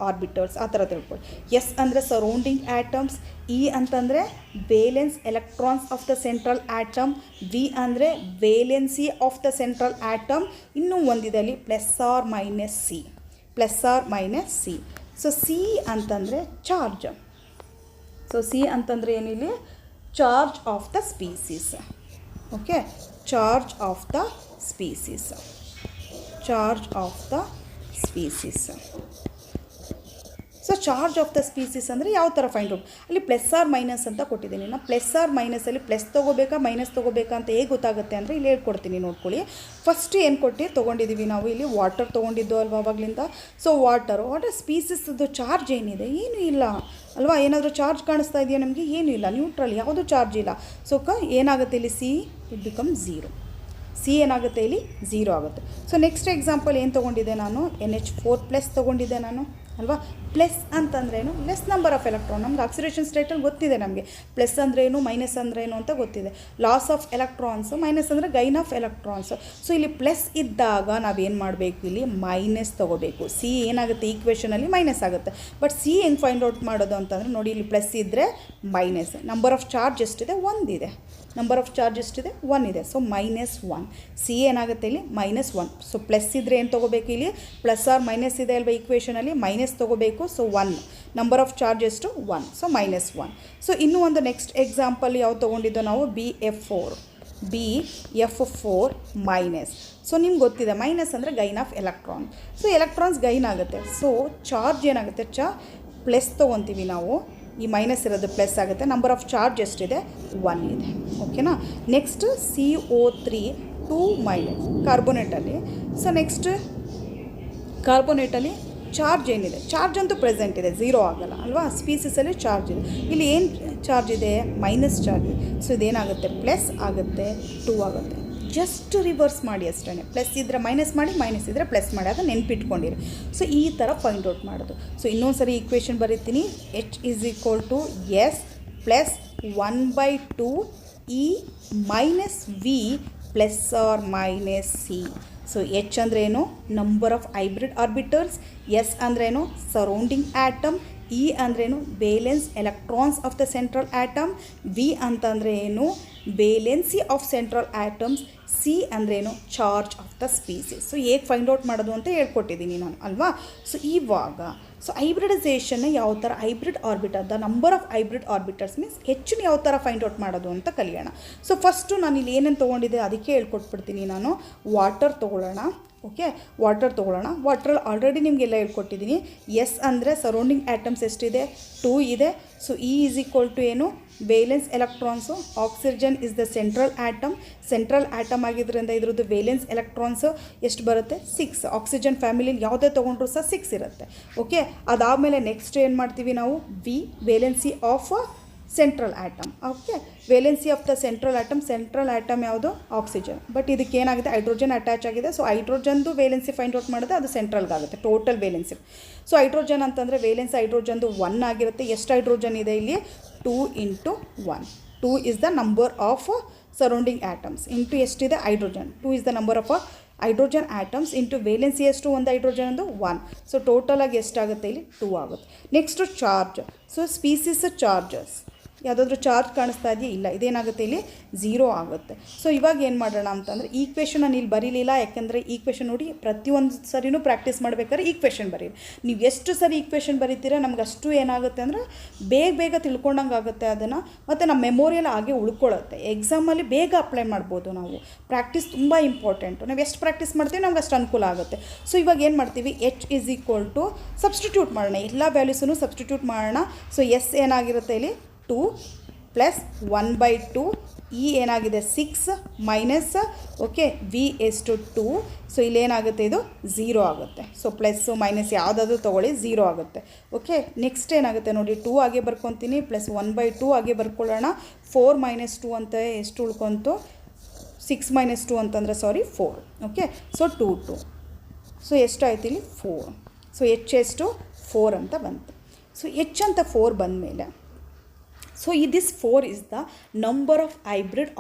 orbitals ಆ ಥರ ತಿಳ್ಕೊಳ್ಳಿ. ಎಸ್ ಅಂದರೆ ಸರೌಂಡಿಂಗ್ ಆಟಮ್ಸ್, ಇ ಅಂತಂದರೆ valence electrons of the central atom, V ಅಂದರೆ valency of the central atom. ಇನ್ನೂ ಒಂದಿದೆ ಅಲ್ಲಿ +or-C. ಸೊ ಸಿ ಅಂತಂದರೆ ಚಾರ್ಜ್. ಸೊ ಸಿ ಅಂತಂದರೆ ಏನಿಲ್ಲಿ? Charge of the species. Okay, charge of the species. So charge of the species ಅಂದರೆ ಯಾವ ಥರ ಫೈಂಡ್ ಔಟ್? ಅಲ್ಲಿ +or- ಅಂತ ಕೊಟ್ಟಿದ್ದೀನಿ. ನಾನು +or-ಅಲ್ಲಿ ಪ್ಲಸ್ ತೊಗೋಬೇಕಾ ಮೈನಸ್ ತೊಗೋಬೇಕಾ ಅಂತ ಹೇಗೆ ಗೊತ್ತಾಗುತ್ತೆ ಅಂದರೆ ಇಲ್ಲಿ ಹೇಳ್ಕೊಡ್ತೀನಿ, ನೋಡ್ಕೊಳ್ಳಿ. ಫಸ್ಟ್ ಏನು ತೊಗೊಂಡಿದ್ದೀವಿ ನಾವು? ಇಲ್ಲಿ ವಾಟರ್ ತೊಗೊಂಡಿದ್ದು ಅಲ್ವಾ ಅವಾಗಲಿಂದ? ಸೊ ವಾಟರ್ ಸ್ಪೀಸೀಸ್ದು ಚಾರ್ಜ್ ಏನಿದೆ? ಏನೂ ಇಲ್ಲ ಅಲ್ವಾ? ಏನಾದರೂ ಚಾರ್ಜ್ ಕಾಣಿಸ್ತಾ ಇದೆಯಾ ನಮಗೆ? ಏನೂ ಇಲ್ಲ, ನ್ಯೂಟ್ರಲ್, ಯಾವುದೂ ಚಾರ್ಜ್ ಇಲ್ಲ. ಸೊ ಏನಾಗುತ್ತೆ ಇಲ್ಲಿ? C it become 0. ಸಿ ಏನಾಗುತ್ತೆ ಇಲ್ಲಿ? 0 ಆಗುತ್ತೆ. ಸೊ ನೆಕ್ಸ್ಟ್ ಎಕ್ಸಾಂಪಲ್ ಏನು ತೊಗೊಂಡಿದ್ದೆ ನಾನು? NH4+ ತೊಗೊಂಡಿದ್ದೆ ನಾನು ಅಲ್ವಾ? ಪ್ಲಸ್ ಅಂತಂದ್ರೇನು? Less number of electron. ನಮ್ಗೆ ಆಕ್ಸಿಡೇಷನ್ ಸ್ಟೇಟಲ್ಲಿ ಗೊತ್ತಿದೆ ನಮಗೆ ಪ್ಲಸ್ ಅಂದ್ರೇನು, ಮೈನಸ್ ಅಂದ್ರೇನು ಅಂತ ಗೊತ್ತಿದೆ. ಲಾಸ್ ಆಫ್ ಎಲೆಕ್ಟ್ರಾನ್ಸ್, ಮೈನಸ್ ಅಂದರೆ ಗೈನ್ ಆಫ್ ಎಲೆಕ್ಟ್ರಾನ್ಸ್. ಸೊ ಇಲ್ಲಿ ಪ್ಲಸ್ ಇದ್ದಾಗ ನಾವೇನು ಮಾಡಬೇಕು? ಇಲ್ಲಿ ಮೈನಸ್ ತೊಗೋಬೇಕು. ಸಿ ಏನಾಗುತ್ತೆ? ಈಕ್ವೇಷನಲ್ಲಿ ಮೈನಸ್ ಆಗುತ್ತೆ. ಬಟ್ ಸಿ ಹೆಂಗೆ ಫೈಂಡ್ ಔಟ್ ಮಾಡೋದು ಅಂತಂದರೆ ನೋಡಿ, ಇಲ್ಲಿ ಪ್ಲಸ್ ಇದ್ದರೆ ಮೈನಸ್. ನಂಬರ್ ಆಫ್ ಚಾರ್ಜ್ ಎಷ್ಟಿದೆ? 1 ಇದೆ. ನಂಬರ್ ಆಫ್ ಚಾರ್ಜ್ ಎಷ್ಟಿದೆ? 1 ಇದೆ. ಸೊ -1. ಸಿ ಏನಾಗುತ್ತೆ ಇಲ್ಲಿ? -1. ಸೊ ಪ್ಲಸ್ ಇದ್ದರೆ ಏನು ತೊಗೋಬೇಕು? ಇಲ್ಲಿ +or- ಇದೆ ಅಲ್ವಾ ಈಕ್ವೇಷನಲ್ಲಿ? ಮೈನಸ್ ತೊಗೋಬೇಕು. ಸೊ 1. ನಂಬರ್ ಆಫ್ ಚಾರ್ಜ್ ಎಷ್ಟು? 1. ಸೊ -1. ಸೊ ಇನ್ನೂ ಒಂದು ನೆಕ್ಸ್ಟ್ ಎಕ್ಸಾಂಪಲ್ ಯಾವ್ದು ತೊಗೊಂಡಿದ್ದೋ ನಾವು? BF4. ಸೊ ನಿಮ್ಗೆ ಗೊತ್ತಿದೆ ಮೈನಸ್ ಅಂದರೆ gain of electron. So electrons gain ಆಗುತ್ತೆ. ಸೊ ಚಾರ್ಜ್ ಏನಾಗುತ್ತೆ? ಪ್ಲಸ್ ತೊಗೊತೀವಿ ನಾವು. ಈ ಮೈನಸ್ ಇರೋದು ಪ್ಲಸ್ ಆಗುತ್ತೆ. ನಂಬರ್ ಆಫ್ ಚಾರ್ಜ್ ಎಷ್ಟಿದೆ? 1 ಇದೆ. ಓಕೆನಾ? ನೆಕ್ಸ್ಟ್ CO3 2- ಕಾರ್ಬೋನೇಟಲ್ಲಿ. ಸೊ ನೆಕ್ಸ್ಟ್ ಕಾರ್ಬೋನೇಟಲ್ಲಿ ಚಾರ್ಜ್ ಏನಿದೆ? ಚಾರ್ಜ್ ಅಂತೂ ಪ್ರೆಸೆಂಟ್ ಇದೆ, 0 ಆಗಲ್ಲ ಅಲ್ವಾ? ಸ್ಪೀಸೀಸಲ್ಲಿ ಚಾರ್ಜ್ ಇದೆ. ಇಲ್ಲಿ ಏನು ಚಾರ್ಜ್ ಇದೆ? ಮೈನಸ್ ಚಾರ್ಜ್ ಇದೆ. ಸೊ ಇದೇನಾಗುತ್ತೆ? ಪ್ಲಸ್ ಆಗುತ್ತೆ, 2 ಆಗುತ್ತೆ. ಜಸ್ಟ್ ರಿವರ್ಸ್ ಮಾಡಿ ಅಷ್ಟೇ. ಪ್ಲಸ್ ಇದ್ದರೆ ಮೈನಸ್ ಮಾಡಿ, ಮೈನಸ್ ಇದ್ದರೆ ಪ್ಲಸ್ ಮಾಡಿ, ಅದು ನೆನ್ಪಿಟ್ಕೊಂಡಿರಿ. ಸೊ ಈ ಥರ ಫೈಂಡ್ ಔಟ್ ಮಾಡೋದು. ಸೊ ಇನ್ನೊಂದು ಸರಿ ಈಕ್ವೇಷನ್ ಬರೀತೀನಿ. H = S + 1/2 E minus V plus or minus C. So H ಅಂದ್ರೇನು number of hybrid orbitals, S ಅಂದ್ರೇನು ಸರೌಂಡಿಂಗ್ ಆಟಮ್, E ಅಂದ್ರೇನು valence electrons of the central atom, V ಅಂತಂದರೆ ಏನು valency of central atoms, C ಅಂದ್ರೇನು charge of the species. So ಹೇಗೆ find out ಮಾಡೋದು ಅಂತ ಹೇಳ್ಕೊಟ್ಟಿದ್ದೀನಿ ನಾನು ಅಲ್ವಾ. ಸೊ ಇವಾಗ ಹೈಬ್ರಿಡೈಸೇಷನ್ನ ಯಾವ ಥರ hybrid orbital the number of hybrid orbitals means ಹೆಚ್ಚಿನ ಯಾವ ಥರ ಫೈಂಡ್ ಔಟ್ ಮಾಡೋದು ಅಂತ ಕಲಿಯೋಣ. ಸೊ ಫಸ್ಟು ನಾನು ಇಲ್ಲಿ ಏನೇನು ತೊಗೊಂಡಿದ್ದೆ ಅದಕ್ಕೆ ಹೇಳ್ಕೊಟ್ಬಿಡ್ತೀನಿ ನಾನು. ವಾಟರ್ ತೊಗೊಳ್ಳೋಣ. ಓಕೆ, ವಾಟರ್ ತೊಗೊಳ್ಳೋಣ. ವಾಟ್ರಲ್ಲಿ ಆಲ್ರೆಡಿ ನಿಮಗೆಲ್ಲ ಹೇಳ್ಕೊಟ್ಟಿದ್ದೀನಿ. ಎಸ್ ಅಂದರೆ ಸರೌಂಡಿಂಗ್ ಆಟಮ್ಸ್ ಎಷ್ಟಿದೆ 2 ಇದೆ. So E is equal to ಏನು valence electrons, oxygen is the central atom ಆಗಿದ್ದರಿಂದ ಇದ್ರದ್ದು ವೇಲೆನ್ಸ್ ಎಲೆಕ್ಟ್ರಾನ್ಸು ಎಷ್ಟು ಬರುತ್ತೆ 6. ಆಕ್ಸಿಜನ್ ಫ್ಯಾಮಿಲಿಲಿ ಯಾವುದೇ ತೊಗೊಂಡ್ರು ಸಹ 6 ಇರುತ್ತೆ. ಓಕೆ, ಅದಾದಮೇಲೆ ನೆಕ್ಸ್ಟ್ ಏನು ಮಾಡ್ತೀವಿ ನಾವು V valency of central atom. Okay, valency of the central atom ಯಾವುದು ಆಕ್ಸಿಜನ್. ಬಟ್ ಇದಕ್ಕೆ ಏನಾಗಿದೆ ಹೈಡ್ರೋಜನ್ ಅಟ್ಯಾಚ್ ಆಗಿದೆ. ಸೊ ಹೈಡ್ರೋಜನ್ದು ವೇಲೆನ್ಸಿ ಫೈಂಡ್ ಔಟ್ ಮಾಡಿದ್ರೆ ಅದು ಸೆಂಟ್ರಲ್ಗಾಗುತ್ತೆ ಟೋಟಲ್ ವೇಲೆನ್ಸಿ. ಸೊ ಹೈಡ್ರೋಜನ್ ಅಂತಂದರೆ ವೇಲೆನ್ಸಿ ಹೈಡ್ರೋಜನ್ದು 1 ಆಗಿರುತ್ತೆ. ಎಷ್ಟು ಹೈಡ್ರೋಜನ್ ಇದೆ ಇಲ್ಲಿ 2 × 1. 2 is the number of surrounding atoms into ಎಷ್ಟಿದೆ hydrogen. 2 is the number of hydrogen atoms into valency ಎಷ್ಟು ಒಂದು ಹೈಡ್ರೋಜನ್ ಒಂದು 1. ಸೊ ಟೋಟಲಾಗಿ ಎಷ್ಟಾಗುತ್ತೆ ಇಲ್ಲಿ 2 ಆಗುತ್ತೆ. Next charge. So species charges ಯಾವುದಾದ್ರೂ ಚಾರ್ಜ್ ಕಾಣಿಸ್ತಾ ಇದೆಯಾ ಇಲ್ಲ, ಇದೇನಾಗುತ್ತೆ ಇಲ್ಲಿ 0 ಆಗುತ್ತೆ. ಸೊ ಇವಾಗ ಏನು ಮಾಡೋಣ ಅಂತಂದರೆ ಈಕ್ವೇಷನ್ ನಾನು ಇಲ್ಲಿ ಬರೀಲಿಲ್ಲ, ಯಾಕೆಂದರೆ ಈಕ್ವೇಷನ್ ನೋಡಿ ಪ್ರತಿಯೊಂದು ಸರಿನೂ ಪ್ರಾಕ್ಟೀಸ್ ಮಾಡಬೇಕಾದ್ರೆ ಈಕ್ವೇಷನ್ ಬರೀರಿ. ನೀವು ಎಷ್ಟು ಸರಿ ಈಕ್ವೇಷನ್ ಬರೀತೀರಾ ನಮ್ಗೆ ಅಷ್ಟು ಏನಾಗುತ್ತೆ ಅಂದರೆ ಬೇಗ ತಿಳ್ಕೊಂಡಂಗೆ ಆಗುತ್ತೆ ಅದನ್ನು, ಮತ್ತು ನಮ್ಮ ಮೆಮೊರಿಯಲ್ಲಿ ಹಾಗೆ ಉಳ್ಕೊಳ್ಳುತ್ತೆ. ಎಕ್ಸಾಮಲ್ಲಿ ಬೇಗ ಅಪ್ಲೈ ಮಾಡ್ಬೋದು ನಾವು. ಪ್ರಾಕ್ಟೀಸ್ ತುಂಬ ಇಂಪಾರ್ಟೆಂಟು. ನಾವು ಎಷ್ಟು ಪ್ರಾಕ್ಟೀಸ್ ಮಾಡ್ತೀವಿ ನಮ್ಗೆ ಅಷ್ಟು ಅನುಕೂಲ ಆಗುತ್ತೆ. ಸೊ ಇವಾಗ ಏನು ಮಾಡ್ತೀವಿ H is equal to substitute ಮಾಡೋಣ, ಎಲ್ಲ ವ್ಯಾಲ್ಯೂಸನ್ನು ಸಬ್ಸ್ಟಿಟ್ಯೂಟ್ ಮಾಡೋಣ. ಸೊ ಎಸ್ ಏನಾಗಿರುತ್ತೆ ಇಲ್ಲಿ 2 ಪ್ಲಸ್ 1/2, ಇ ಏನಾಗಿದೆ 6 ಮೈನಸ್ ಓಕೆ ವಿ ಎಷ್ಟು 2. ಸೊ ಇಲ್ಲೇನಾಗುತ್ತೆ ಇದು 0 ಆಗುತ್ತೆ. ಸೊ ಪ್ಲಸ್ಸು ಮೈನಸ್ ಯಾವುದಾದ್ರೂ ತೊಗೊಳ್ಳಿ 0 ಆಗುತ್ತೆ. ಓಕೆ, ನೆಕ್ಸ್ಟ್ ಏನಾಗುತ್ತೆ ನೋಡಿ 2 ಹಾಗೆ ಬರ್ಕೊತೀನಿ ಪ್ಲಸ್ 1/2 ಹಾಗೆ ಬರ್ಕೊಳ್ಳೋಣ. 4 - 2 ಅಂತ ಎಷ್ಟು ಉಳ್ಕೊಂತು 6 - 2 ಅಂತಂದರೆ 4. Okay, so 2. ಸೊ ಎಷ್ಟಾಯ್ತು ಇಲ್ಲಿ 4. ಸೊ H ಎಷ್ಟು 4 ಅಂತ ಬಂತು. ಸೊ H ಅಂತ 4 ಬಂದಮೇಲೆ so this 4 is the number of hybrid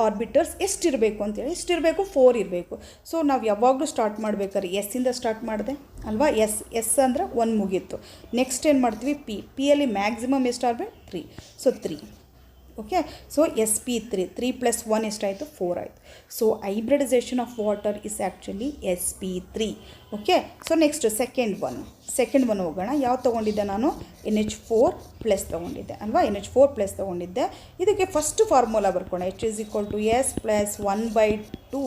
orbitals ಎಷ್ಟಿರಬೇಕು ಅಂತೇಳಿ ಎಷ್ಟಿರಬೇಕು 4 ಇರಬೇಕು. ಸೊ ನಾವು ಯಾವಾಗಲೂ ಸ್ಟಾರ್ಟ್ ಮಾಡಬೇಕಾದ್ರೆ ಎಸ್ಸಿಂದ ಸ್ಟಾರ್ಟ್ ಮಾಡಿದೆ ಅಲ್ವಾ. ಎಸ್ ಅಂದರೆ 1 ಮುಗೀತು. ನೆಕ್ಸ್ಟ್ ಏನು ಮಾಡ್ತೀವಿ ಪಿಯಲ್ಲಿ ಮ್ಯಾಕ್ಸಿಮಮ್ ಎಷ್ಟು ಆಗಬೇಕು 3. ಸೊ 3. ಓಕೆ, ಸೊ sp3 3 + 1 ಎಷ್ಟಾಯಿತು 4 ಆಯಿತು. So hybridization of water is actually sp3. Okay, so next second one ಹೋಗೋಣ. ಯಾವ್ದು ತೊಗೊಂಡಿದ್ದೆ ನಾನು NH4+ ತೊಗೊಂಡಿದ್ದೆ ಅಲ್ವಾ. NH4+ ತೊಗೊಂಡಿದ್ದೆ. ಇದಕ್ಕೆ ಫಸ್ಟ್ ಫಾರ್ಮುಲಾ ಬರ್ಕೋಣ. H is equal to S plus 1/2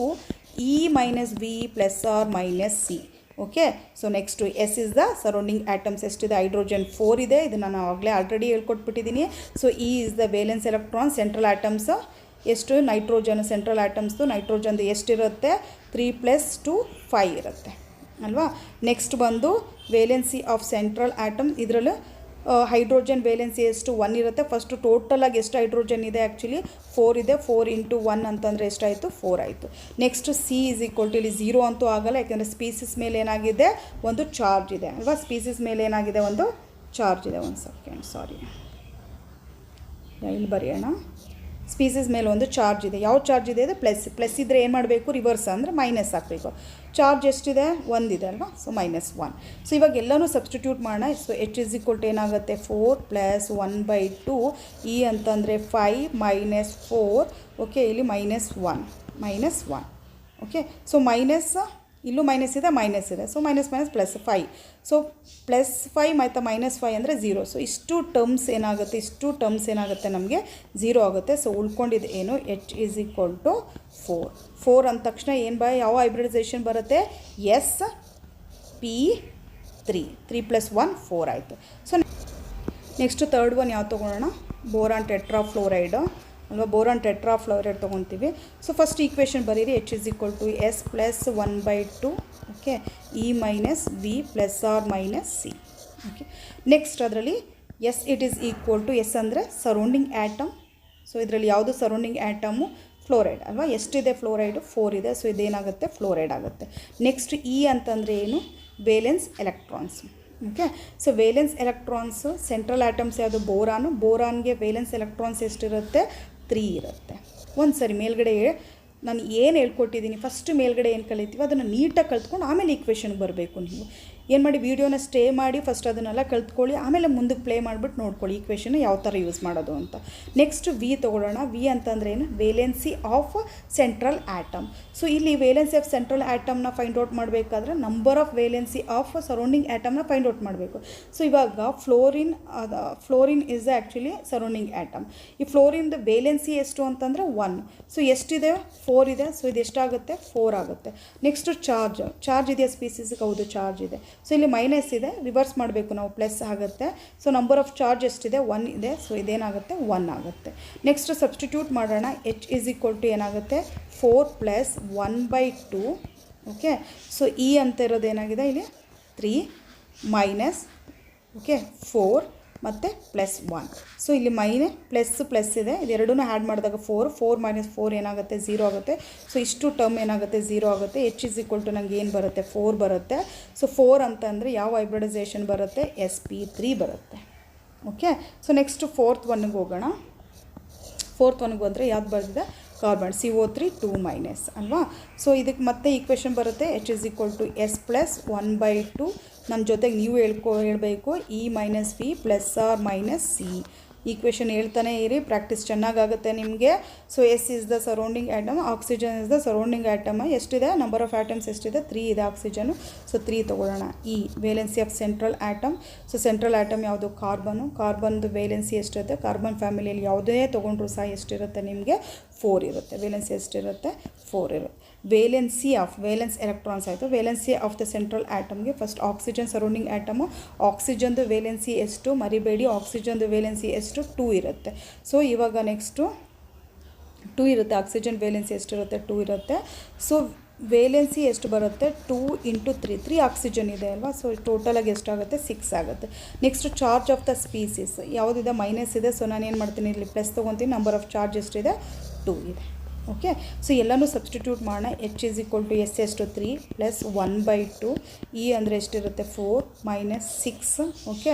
E minus V plus or minus C. Okay, so next S is the surrounding atoms ಎಷ್ಟಿದೆ ಹೈಡ್ರೋಜನ್ 4 ಇದೆ. ಇದನ್ನು ನಾನು ಆಗಲೇ ಆಲ್ರೆಡಿ ಹೇಳ್ಕೊಟ್ಬಿಟ್ಟಿದ್ದೀನಿ. So E is the valence electron central atoms ಎಷ್ಟು nitrogen central ಆಟಮ್ಸ್ದು ನೈಟ್ರೋಜನ್ದು ಎಷ್ಟಿರುತ್ತೆ 3 + 2 5 ಇರುತ್ತೆ ಅಲ್ವಾ. ನೆಕ್ಸ್ಟ್ ಬಂದು ವೇಲೆನ್ಸಿ ಆಫ್ ಸೆಂಟ್ರಲ್ ಆಟಮ್, ಇದರಲ್ಲಿ ಹೈಡ್ರೋಜನ್ ವೇಲೆನ್ಸಿ ಎಷ್ಟು 1 ಇರುತ್ತೆ. ಫಸ್ಟು ಟೋಟಲಾಗಿ ಎಷ್ಟು ಹೈಡ್ರೋಜನ್ ಇದೆ ಆ್ಯಕ್ಚುಲಿ 4 ಇದೆ. 4 × 1 ಅಂತಂದರೆ ಎಷ್ಟಾಯಿತು 4 ಆಯಿತು. Next C is equal to ಇಲ್ಲಿ 0 ಅಂತೂ ಆಗಲ್ಲ, ಯಾಕೆಂದರೆ ಸ್ಪೀಸೀಸ್ ಮೇಲೆ ಏನಾಗಿದೆ ಒಂದು ಚಾರ್ಜ್ ಇದೆ ಅಲ್ವಾ. ಸ್ಪೀಸೀಸ್ ಮೇಲೆ ಏನಾಗಿದೆ ಒಂದು ಚಾರ್ಜ್ ಇದೆ. ಒಂದು ಸೆಕೆಂಡ್ ಸಾರಿ, ಇಲ್ಲಿ ಬರೆಯೋಣ. ಸ್ಪೀಸೀಸ್ ಮೇಲೆ ಒಂದು ಚಾರ್ಜ್ ಇದೆ. ಯಾವ ಚಾರ್ಜ್ ಇದೆ ಇದು ಪ್ಲಸ್ ಇದ್ದರೆ ಏನು ಮಾಡಬೇಕು ರಿವರ್ಸ್ ಅಂದರೆ ಮೈನಸ್ ಹಾಕಬೇಕು. ಚಾರ್ಜ್ ಎಷ್ಟಿದೆ 1 ಇದೆ ಅಲ್ವಾ. ಸೊ -1. ಸೊ ಇವಾಗ ಎಲ್ಲನೂ ಸಬ್ಸ್ಟಿಟ್ಯೂಟ್ ಮಾಡೋಣ. So H is equal to ಏನಾಗುತ್ತೆ 4 + 1/2 ಇ ಅಂತಂದರೆ 5 - 4. ಓಕೆ, ಇಲ್ಲಿ -1. ಓಕೆ, ಸೊ ಮೈನಸ್ ಇಲ್ಲೂ ಮೈನಸ್ ಇದೆ. So minus +5. ಸೊ +5 ಮತ್ತು -5 ಅಂದರೆ 0. ಸೊ ಇಷ್ಟು ಟರ್ಮ್ಸ್ ಏನಾಗುತ್ತೆ ನಮಗೆ 0 ಆಗುತ್ತೆ. ಸೊ ಉಳ್ಕೊಂಡಿದ್ದು ಏನು H is equal to 4 ಅಂದ ತಕ್ಷಣ ಏನು ಯಾವ ಹೈಬ್ರಿಡೈಸೇಷನ್ ಬರುತ್ತೆ sp3 3 + 1 4 ಆಯಿತು. ಸೊ ನೆಕ್ಸ್ಟ್ ಥರ್ಡ್ ಒನ್ ಯಾವ್ದು ತೊಗೊಳ್ಳೋಣ ಬೋರಾನ್ ಟೆಟ್ರಾಫ್ಲೋರೈಡ್ ಅಲ್ವಾ. ಬೋರಾನ್ ಟೆಟ್ರಾಫ್ಲೋರೈಡ್ ತೊಗೊತೀವಿ. ಸೊ ಫಸ್ಟ್ ಈಕ್ವೇಷನ್ ಬರೀರಿ H is equal to S plus 1/2 okay E minus V plus or minus C. Okay, next ಅದರಲ್ಲಿ it is equal to S ಅಂದರೆ surrounding atom. So ಇದರಲ್ಲಿ ಯಾವುದು surrounding ಆ್ಯಟಮು fluoride ಅಲ್ವಾ. ಎಷ್ಟಿದೆ fluoride 4 ಇದೆ. So ಇದೇನಾಗುತ್ತೆ fluoride ಆಗುತ್ತೆ. Next E ಅಂತಂದರೆ ಏನು valence electrons. Okay, so valence electrons central atoms ಯಾವುದು ಬೋರಾನ್ಗೆ ವೇಲೆನ್ಸ್ ಎಲೆಕ್ಟ್ರಾನ್ಸ್ ಎಷ್ಟಿರುತ್ತೆ 3 ಇರುತ್ತೆ. ಒಂದು ಸರಿ ಮೇಲ್ಗಡೆ ನಾನು ಏನು ಹೇಳ್ಕೊಟ್ಟಿದ್ದೀನಿ ಫಸ್ಟ್ ಮೇಲ್ಗಡೆ ಏನು ಕಲಿತೀವಿ ಅದನ್ನು ನೀಟಾಗಿ ಕಲ್ತ್ಕೊಂಡು ಆಮೇಲೆ ಈಕ್ವೇಷನ್ಗೆ ಬರಬೇಕು. ನೀವು ಏನು ಮಾಡಿ ವೀಡಿಯೋನ ಸ್ಟೇ ಮಾಡಿ ಫಸ್ಟ್ ಅದನ್ನೆಲ್ಲ ಕಲ್ತ್ಕೊಳ್ಳಿ, ಆಮೇಲೆ ಮುಂದಕ್ಕೆ ಪ್ಲೇ ಮಾಡಿಬಿಟ್ಟು ನೋಡ್ಕೊಳ್ಳಿ ಈಕ್ವೇಷನ್ ಯಾವ ಥರ ಯೂಸ್ ಮಾಡೋದು ಅಂತ. ನೆಕ್ಸ್ಟ್ ವಿ ತೊಗೊಳ್ಳೋಣ. ವಿ ಅಂತಂದರೆ ಏನು? Valency of central atom. So ಇಲ್ಲಿ ವೇಲೆನ್ಸಿ ಆಫ್ ಸೆಂಟ್ರಲ್ ಆ್ಯಟಮ್ನ ಫೈಂಡ್ ಔಟ್ ಮಾಡಬೇಕಾದ್ರೆ number of valency of surrounding ಆ್ಯಟಮ್ನ ಫೈಂಡ್ ಔಟ್ ಮಾಡಬೇಕು. ಸೊ ಇವಾಗ fluorine is actually surrounding atom. ಈ ಫ್ಲೋರಿನ್ದು ವೇಲೆನ್ಸಿ ಎಷ್ಟು ಅಂತಂದರೆ 1. ಸೊ ಎಷ್ಟಿದೆ? 4 ಇದೆ. ಸೊ ಇದು ಎಷ್ಟಾಗುತ್ತೆ? 4 ಆಗುತ್ತೆ. ನೆಕ್ಸ್ಟು ಚಾರ್ಜ್ ಇದೆಯಾ ಸ್ಪೀಸೀಸ್ಗೆ? ಹೌದು, ಚಾರ್ಜ್ ಇದೆ. ಸೊ ಇಲ್ಲಿ ಮೈನಸ್ ಇದೆ, ರಿವರ್ಸ್ ಮಾಡಬೇಕು ನಾವು, ಪ್ಲಸ್ ಆಗುತ್ತೆ. ಸೊ ನಂಬರ್ ಆಫ್ ಚಾರ್ಜ್ ಎಷ್ಟಿದೆ? 1 ಇದೆ. ಸೊ ಇದೇನಾಗುತ್ತೆ? 1 ಆಗುತ್ತೆ. ನೆಕ್ಸ್ಟ್ ಸಬ್ಸ್ಟಿಟ್ಯೂಟ್ ಮಾಡೋಣ. H ಇಸ್ ಈಕ್ವಲ್ ಟು ಏನಾಗುತ್ತೆ? 4 + 1/2. ಓಕೆ, ಸೊ ಇ ಅಂತ ಇರೋದು ಏನಾಗಿದೆ ಇಲ್ಲಿ? 3 ಮೈನಸ್ 4 ಮತ್ತು +1. ಸೊ ಇಲ್ಲಿ ಪ್ಲಸ್ ಇದೆ, ಇದೆರಡೂ ಆ್ಯಡ್ ಮಾಡಿದಾಗ 4 - 4 ಏನಾಗುತ್ತೆ? 0 ಆಗುತ್ತೆ. ಸೊ ಇಷ್ಟು ಟರ್ಮ್ ಏನಾಗುತ್ತೆ? 0 ಆಗುತ್ತೆ. H ಇಸ್ ಈಕ್ವಲ್ ಟು ನನಗೆ ಏನು ಬರುತ್ತೆ? 4 ಬರುತ್ತೆ. ಸೊ 4 ಅಂತಂದರೆ ಯಾವ ಹೈಬ್ರಿಡೈಸೇಷನ್ ಬರುತ್ತೆ? sp3 ಬರುತ್ತೆ. ಓಕೆ, ಸೊ ನೆಕ್ಸ್ಟು ಫೋರ್ತ್ ಒನ್ಗೆ ಹೋಗೋಣ. ಫೋರ್ತ್ ಒನ್ಗೆ ಬಂದರೆ ಯಾವ್ದು ಬರೆದಿದೆ? ಕಾರ್ಬನ್, CO3 2- ಅಲ್ವಾ. ಸೊ ಇದಕ್ಕೆ ಮತ್ತೆ ಈಕ್ವೇಷನ್ ಬರುತ್ತೆ. H is equal to S + 1/2. ನನ್ನ ಜೊತೆಗೆ ನೀವು ಹೇಳಬೇಕು E - V + C. ಈಕ್ವೇಷನ್ ಹೇಳ್ತಾನೆ ಇರಿ, ಪ್ರಾಕ್ಟೀಸ್ ಚೆನ್ನಾಗಾಗುತ್ತೆ ನಿಮಗೆ. So S is the surrounding atom, oxygen is the surrounding atom. ಎಷ್ಟಿದೆ? ನಂಬರ್ ಆಫ್ ಆ್ಯಟಮ್ಸ್ ಎಷ್ಟಿದೆ? 3 ಇದೆ ಆಕ್ಸಿಜನು. ಸೊ 3 ತೊಗೊಳ್ಳೋಣ. E valency of central atom. So central atom ಯಾವುದು? ಕಾರ್ಬನ್ದು ವೇಲೆನ್ಸಿ ಎಷ್ಟಿರುತ್ತೆ? ಕಾರ್ಬನ್ ಫ್ಯಾಮಿಲಿಯಲ್ಲಿ ಯಾವುದೇ ತೊಗೊಂಡ್ರೂ ಸಹ ಎಷ್ಟಿರುತ್ತೆ ನಿಮಗೆ? 4 ಇರುತ್ತೆ. ವೇಲೆನ್ಸಿ ಎಷ್ಟಿರುತ್ತೆ? 4 ಇರುತ್ತೆ. ವೇಲೆನ್ಸ್ ಎಲೆಕ್ಟ್ರಾನ್ಸ್ ಆಯಿತು. ವೇಲೆನ್ಸಿ ಆಫ್ ದ ಸೆಂಟ್ರಲ್ ಆ್ಯಟಮ್ಗೆ ಫಸ್ಟ್ ಆಕ್ಸಿಜನ್ ಸರೌಂಡಿಂಗ್ ಆ್ಯಟಮು. ಆಕ್ಸಿಜನ್ದು ವೇಲೆನ್ಸಿ ಎಷ್ಟು? ಮರಿಬೇಡಿ, ಆಕ್ಸಿಜನ್ದು ವೇಲೆನ್ಸಿ ಎಷ್ಟು? 2 ಇರುತ್ತೆ. ಸೊ ಇವಾಗ ನೆಕ್ಸ್ಟು 2 ಇರುತ್ತೆ. ಆಕ್ಸಿಜನ್ ವೇಲೆನ್ಸಿ ಎಷ್ಟಿರುತ್ತೆ? 2 ಇರುತ್ತೆ. ಸೊ ವೇಲೆನ್ಸಿ ಎಷ್ಟು ಬರುತ್ತೆ? 2 × 3 ಆಕ್ಸಿಜನ್ ಇದೆ ಅಲ್ವಾ. ಸೊ ಟೋಟಲಾಗಿ ಎಷ್ಟಾಗುತ್ತೆ? 6 ಆಗುತ್ತೆ. Next charge of the species ಯಾವುದಿದೆ? ಮೈನಸ್ ಇದೆ. ಸೊ ನಾನು ಏನು ಮಾಡ್ತೀನಿ? ಇಲ್ಲಿ ಪ್ಲಸ್ ತೊಗೊತೀನಿ. ನಂಬರ್ ಆಫ್ ಚಾರ್ಜ್ ಎಷ್ಟಿದೆ? 2 ಇದೆ. ಓಕೆ, ಸೊ ಎಲ್ಲನೂ ಸಬ್ಸ್ಟಿಟ್ಯೂಟ್ ಮಾಡೋಣ. H is equal to S ಎಷ್ಟು? 3 + 1/2. E ಅಂದರೆ ಎಷ್ಟಿರುತ್ತೆ? 4 - 6. Okay,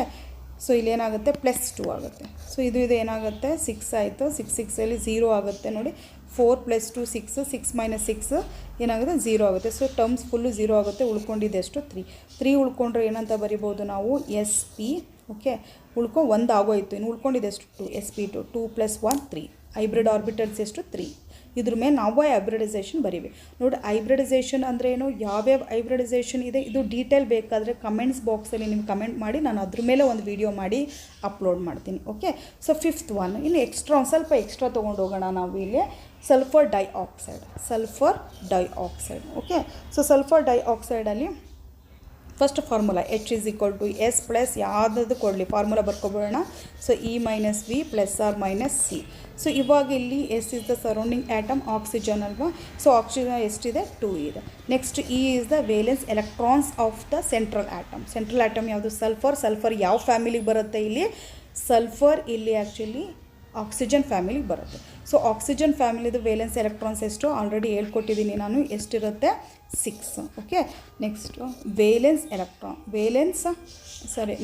so ಇಲ್ಲೇನಾಗುತ್ತೆ? +2 ಆಗುತ್ತೆ. ಸೊ ಇದು ಏನಾಗುತ್ತೆ? 6 ಆಯಿತು. 6 0 ಆಗುತ್ತೆ ನೋಡಿ. 4 + 2 6, 6 - 6 ಏನಾಗುತ್ತೆ? 0 ಆಗುತ್ತೆ. ಸೊ ಟರ್ಮ್ಸ್ ಫುಲ್ಲು 0 ಆಗುತ್ತೆ. ಉಳ್ಕೊಂಡಿದೆ ಎಷ್ಟು? 3 ಉಳ್ಕೊಂಡ್ರೆ ಏನಂತ ಬರಿಬೋದು ನಾವು? SP. ಓಕೆ, 1 ಆಗೋಯಿತು. ಇನ್ನು ಉಳ್ಕೊಂಡಿದೆ ಎಷ್ಟು? 2 sp2. 2 + 1 3. ಹೈಬ್ರಿಡ್ ಆರ್ಬಿಟಲ್ಸ್ ಎಷ್ಟು? 3. ಇದ್ರ ಮೇಲೆ ನಾವು ಹೈಬ್ರಿಡೈಸೇಷನ್ ಬರೀವಿ ನೋಡಿ. ಹೈಬ್ರಿಡೈಸೇಷನ್ ಅಂದರೆ ಏನು, ಯಾವ್ಯಾವ ಹೈಬ್ರಿಡೈಸೇಷನ್ ಇದೆ, ಇದು ಡೀಟೇಲ್ ಬೇಕಾದರೆ ಕಮೆಂಟ್ಸ್ ಬಾಕ್ಸಲ್ಲಿ ನೀವು ಕಮೆಂಟ್ ಮಾಡಿ, ನಾನು ಅದ್ರ ಮೇಲೆ ಒಂದು ವಿಡಿಯೋ ಮಾಡಿ ಅಪ್ಲೋಡ್ ಮಾಡ್ತೀನಿ. ಓಕೆ, ಸೊ ಫಿಫ್ತ್ ಒನ್, ಇಲ್ಲಿ ಸ್ವಲ್ಪ ಎಕ್ಸ್ಟ್ರಾ ತೊಗೊಂಡು ಹೋಗೋಣ ನಾವು. ಇಲ್ಲಿ sulphur dioxide. Okay, so sulphur ಡೈಆಕ್ಸೈಡಲ್ಲಿ first formula H is equal to S plus ಯಾವುದಾದ್ರು ಕೊಡಲಿ ಫಾರ್ಮುಲಾ ಬರ್ಕೊಬೋಣ. So E - V ± C. So ಇವಾಗ ಇಲ್ಲಿ S is the surrounding atom, oxygen ಅಲ್ವಾ. ಸೊ ಆಕ್ಸಿಜನ್ ಎಷ್ಟಿದೆ? 2 ಇದೆ. Next E is the valence electrons of the central atom ಯಾವುದು? Sulphur ಯಾವ ಫ್ಯಾಮಿಲಿಗೆ ಬರುತ್ತೆ? ಇಲ್ಲಿ ಸಲ್ಫರ್ ಇಲ್ಲಿ ಆ್ಯಕ್ಚುಲಿ ಆಕ್ಸಿಜನ್ ಫ್ಯಾಮಿಲಿಗೆ ಬರುತ್ತೆ. ಸೊ ಆಕ್ಸಿಜನ್ ಫ್ಯಾಮಿಲಿದು ವೇಲೆನ್ಸ್ ಎಲೆಕ್ಟ್ರಾನ್ಸ್ ಎಷ್ಟು ಆಲ್ರೆಡಿ ಹೇಳ್ಕೊಟ್ಟಿದ್ದೀನಿ ನಾನು, ಎಷ್ಟಿರುತ್ತೆ? 6. Okay, next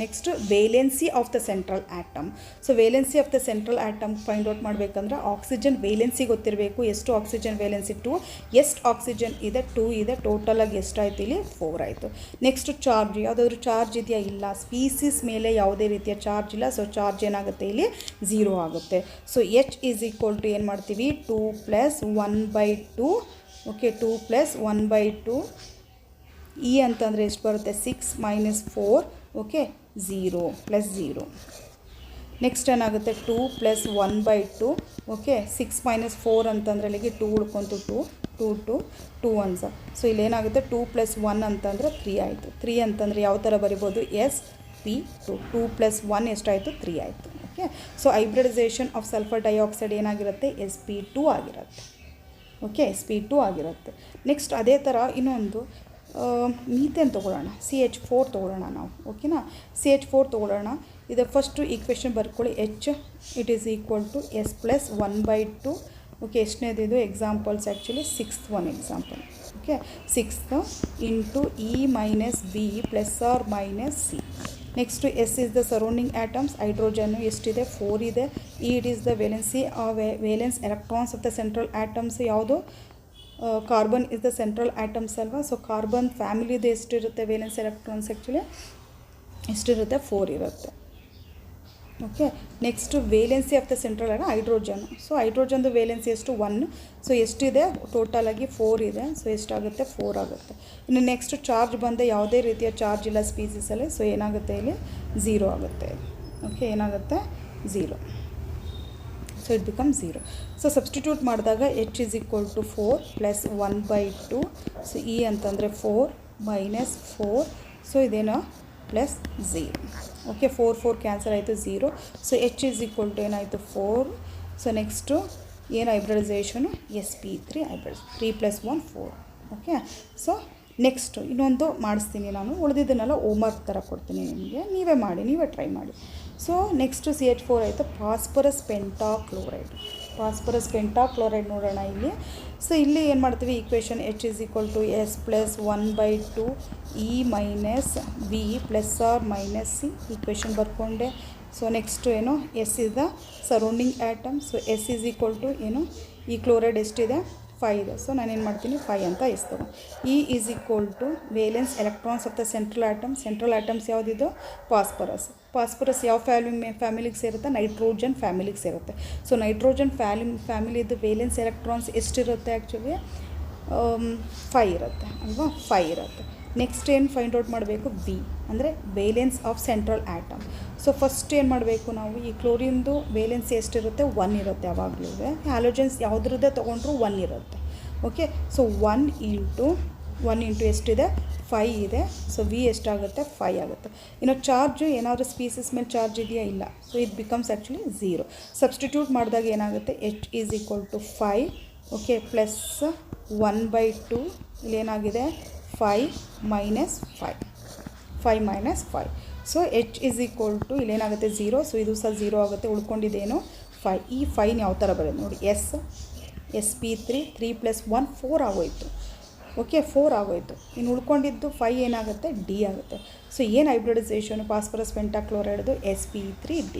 next valency of the central atom. So valency of the central atom find out ಮಾಡಬೇಕಂದ್ರೆ ಆಕ್ಸಿಜನ್ ವೇಲೆನ್ಸಿ ಗೊತ್ತಿರಬೇಕು. ಎಷ್ಟು ಆಕ್ಸಿಜನ್ ವೇಲೆನ್ಸಿ? 2. ಎಷ್ಟು ಆಕ್ಸಿಜನ್ ಇದೆ? 2 ಇದೆ. ಟೋಟಲಾಗಿ ಎಷ್ಟಾಯಿತು? ಇಲ್ಲಿ 4 ಆಯಿತು. ನೆಕ್ಸ್ಟ್ ಚಾರ್ಜ್, ಯಾವುದಾದ್ರೂ ಚಾರ್ಜ್ ಇದೆಯಾ? ಇಲ್ಲ. ಸ್ಪೀಸೀಸ್ ಮೇಲೆ ಯಾವುದೇ ರೀತಿಯ ಚಾರ್ಜ್ ಇಲ್ಲ. ಸೊ ಚಾರ್ಜ್ ಏನಾಗುತ್ತೆ? ಇಲ್ಲಿ 0 ಆಗುತ್ತೆ. So H is equal to ಏನು ಮಾಡ್ತೀವಿ? 2 + 1/2. ಓಕೆ, 2 + 1/2. E ಅಂತಂದರೆ ಎಷ್ಟು ಬರುತ್ತೆ? 6 - 4. ಓಕೆ, 0 + 0. ನೆಕ್ಸ್ಟ್ ಏನಾಗುತ್ತೆ? 2 + 1/2. ಓಕೆ, 6 - 4 ಅಂತಂದರೆ ಅಲ್ಲಿಗೆ 2 ಉಳ್ಕೊಂತು. 2 1s. ಸೊ ಇಲ್ಲೇನಾಗುತ್ತೆ? 2 + 1 ಅಂತಂದರೆ 3 ಆಯಿತು. 3 ಅಂತಂದರೆ ಯಾವ ಥರ ಬರಿಬೋದು? sp2. 2 + 1 ಎಷ್ಟಾಯಿತು? 3 ಆಯಿತು. Okay, so hybridization of sulphur dioxide ಏನಾಗಿರುತ್ತೆ? sp2 ಆಗಿರುತ್ತೆ. ಓಕೆ, sp2 ಆಗಿರುತ್ತೆ. ನೆಕ್ಸ್ಟ್ ಅದೇ ಥರ ಇನ್ನೊಂದು ಮೀಥೇನ್ ತೊಗೊಳ್ಳೋಣ. CH4 ತೊಗೊಳ್ಳೋಣ ನಾವು. ಓಕೆನಾ, CH4 ತೊಗೊಳ್ಳೋಣ. ಇದು ಫಸ್ಟು ಈಕ್ವೇಷನ್ ಬರ್ಕೊಳ್ಳಿ. H it is equal to S + 1/2. Okay, ಎಷ್ಟನೇದು ಇದು? Examples actually 6th one example. Okay, 6th × E - V ± C. Next S is the surrounding atoms, ಹೈಡ್ರೋಜನ್ನು ಎಷ್ಟಿದೆ 4 ಇದೆ. It is the valency valence electrons of the central atoms ಯಾವುದು carbon is the central atoms ಅಲ್ವಾ. So carbon ಫ್ಯಾಮಿಲಿದು ಎಷ್ಟಿರುತ್ತೆ valence electrons actually ಎಷ್ಟಿರುತ್ತೆ 4 ಇರುತ್ತೆ. Okay, next valency of the central hydrogen. So ಹೈಡ್ರೋಜನ್ದು ವೇಲೆನ್ಸಿ ಎಷ್ಟು 1. ಸೊ ಎಷ್ಟಿದೆ ಟೋಟಲಾಗಿ 4 ಇದೆ. ಸೊ ಎಷ್ಟಾಗುತ್ತೆ 4 ಆಗುತ್ತೆ. ಇನ್ನು ನೆಕ್ಸ್ಟ್ ಚಾರ್ಜ್ ಬಂದು ಯಾವುದೇ ರೀತಿಯ ಚಾರ್ಜ್ ಇಲ್ಲ ಸ್ಪೀಸೀಸಲ್ಲಿ. ಸೊ ಏನಾಗುತ್ತೆ ಇಲ್ಲಿ 0 ಆಗುತ್ತೆ. ಓಕೆ, ಏನಾಗುತ್ತೆ 0. So it become 0. So substitute ಮಾಡಿದಾಗ H is equal to 4 plus 1/2. So E ಅಂತಂದರೆ 4 minus 4. ಸೊ ಇದೇನೋ ಪ್ಲಸ್ 0. ಓಕೆ, 4 ಕ್ಯಾನ್ಸಲ್ ಆಯಿತು 0. So H is equal to ಏನಾಯಿತು 4. ಸೊ ನೆಕ್ಸ್ಟು ಏನು ಹೈಬ್ರಿಡೈಸೇಷನು sp3 hybrid 3 + 1 4. Okay, so next ಇನ್ನೊಂದು ಮಾಡಿಸ್ತೀನಿ ನಾನು, ಉಳಿದಿದ್ದನ್ನೆಲ್ಲ ಹೋಮ್ವರ್ಕ್ ಥರ ಕೊಡ್ತೀನಿ ನಿಮಗೆ, ನೀವೇ ಮಾಡಿ, ನೀವೇ ಟ್ರೈ ಮಾಡಿ. ಸೊ ನೆಕ್ಸ್ಟು CH4 ಆಯಿತು ಫಾಸ್ಫರಸ್ ಪೆಂಟಾಕ್ಲೋರೈಡ್. ಫಾಸ್ಫರಸ್ ಪೆಂಟಾಕ್ಲೋರೈಡ್ ನೋಡೋಣ ಇಲ್ಲಿ. ಸೊ ಇಲ್ಲಿ ಏನು ಮಾಡ್ತೀವಿ equation H is equal to S plus 1/2 E minus V plus or minus C equation ಬರ್ಕೊಂಡೆ. ಸೊ ನೆಕ್ಸ್ಟು ಏನು S is the surrounding atom. So S is equal to ಏನು ಈ ಕ್ಲೋರೈಡ್ ಎಷ್ಟಿದೆ 5 ಇದೆ. ಸೊ ನಾನೇನು ಮಾಡ್ತೀನಿ 5 ಅಂತ ಇಸ್ತೀನಿ. E is equal to valence electrons of the central atom. Central atoms ಯಾವುದಿದು ಫಾಸ್ಫರಸ್. ಫಾಸ್ಫರಸ್ ಯಾವ ಫ್ಯಾಮಿಲಿಗೆ ಸೇರುತ್ತೆ ನೈಟ್ರೋಜನ್ ಫ್ಯಾಮಿಲಿಗೆ ಸೇರುತ್ತೆ. ಸೊ ನೈಟ್ರೋಜನ್ ಫ್ಯಾಮಿಲಿದು ವೇಲೆನ್ಸ್ ಎಲೆಕ್ಟ್ರಾನ್ಸ್ ಎಷ್ಟಿರುತ್ತೆ ಆ್ಯಕ್ಚುಲಿ 5 ಇರುತ್ತೆ ಅಲ್ವಾ, 5 ಇರುತ್ತೆ. ನೆಕ್ಸ್ಟ್ ಏನು ಫೈಂಡ್ ಔಟ್ ಮಾಡಬೇಕು V ಅಂದರೆ valence of central atom. So first ಏನು ಮಾಡಬೇಕು ನಾವು ಈ ಕ್ಲೋರಿನ್ದು ವೇಲೆನ್ಸಿ ಎಷ್ಟಿರುತ್ತೆ 1 ಇರುತ್ತೆ ಯಾವಾಗಲೂ. ಹ್ಯಾಲೋಜನ್ಸ್ ಯಾವುದ್ರದ್ದೇ ತೊಗೊಂಡ್ರೂ 1 ಇರುತ್ತೆ. ಓಕೆ, ಸೊ 1 ಇಂಟು ಎಷ್ಟಿದೆ 5 ಇದೆ. ಸೊ V ಎಷ್ಟಾಗುತ್ತೆ 5 ಆಗುತ್ತೆ. ಇನ್ನು ಚಾರ್ಜು ಏನಾದರೂ ಸ್ಪೀಸಸ್ ಮೇಲೆ ಚಾರ್ಜ್ ಇದೆಯಾ ಇಲ್ಲ. So it becomes actually 0. Substitute ಮಾಡಿದಾಗ ಏನಾಗುತ್ತೆ H is equal to 5. Okay, plus 1/2 ಇಲ್ಲೇನಾಗಿದೆ 5 minus 5. So H is equal to ಇಲ್ಲೇನಾಗುತ್ತೆ 0. So ಇದು ಸಹ 0 ಆಗುತ್ತೆ. ಉಳ್ಕೊಂಡಿದ್ದೇನು 5. ಈ 5 ಯಾವ ಥರ ಬರೋದು ನೋಡಿ, sp3 3 + 1 4 ಆಗೋಯಿತು. ಓಕೆ, 4 ಆಗೋಯಿತು. ಇನ್ನು ಉಳ್ಕೊಂಡಿದ್ದು 5 ಏನಾಗುತ್ತೆ D ಆಗುತ್ತೆ. ಸೊ ಏನು ಹೈಬ್ರಿಡೈಸೇಷನು ಫಾಸ್ಫರಸ್ ಪೆಂಟಾಕ್ಲೋರೈಡ್ದು sp3D.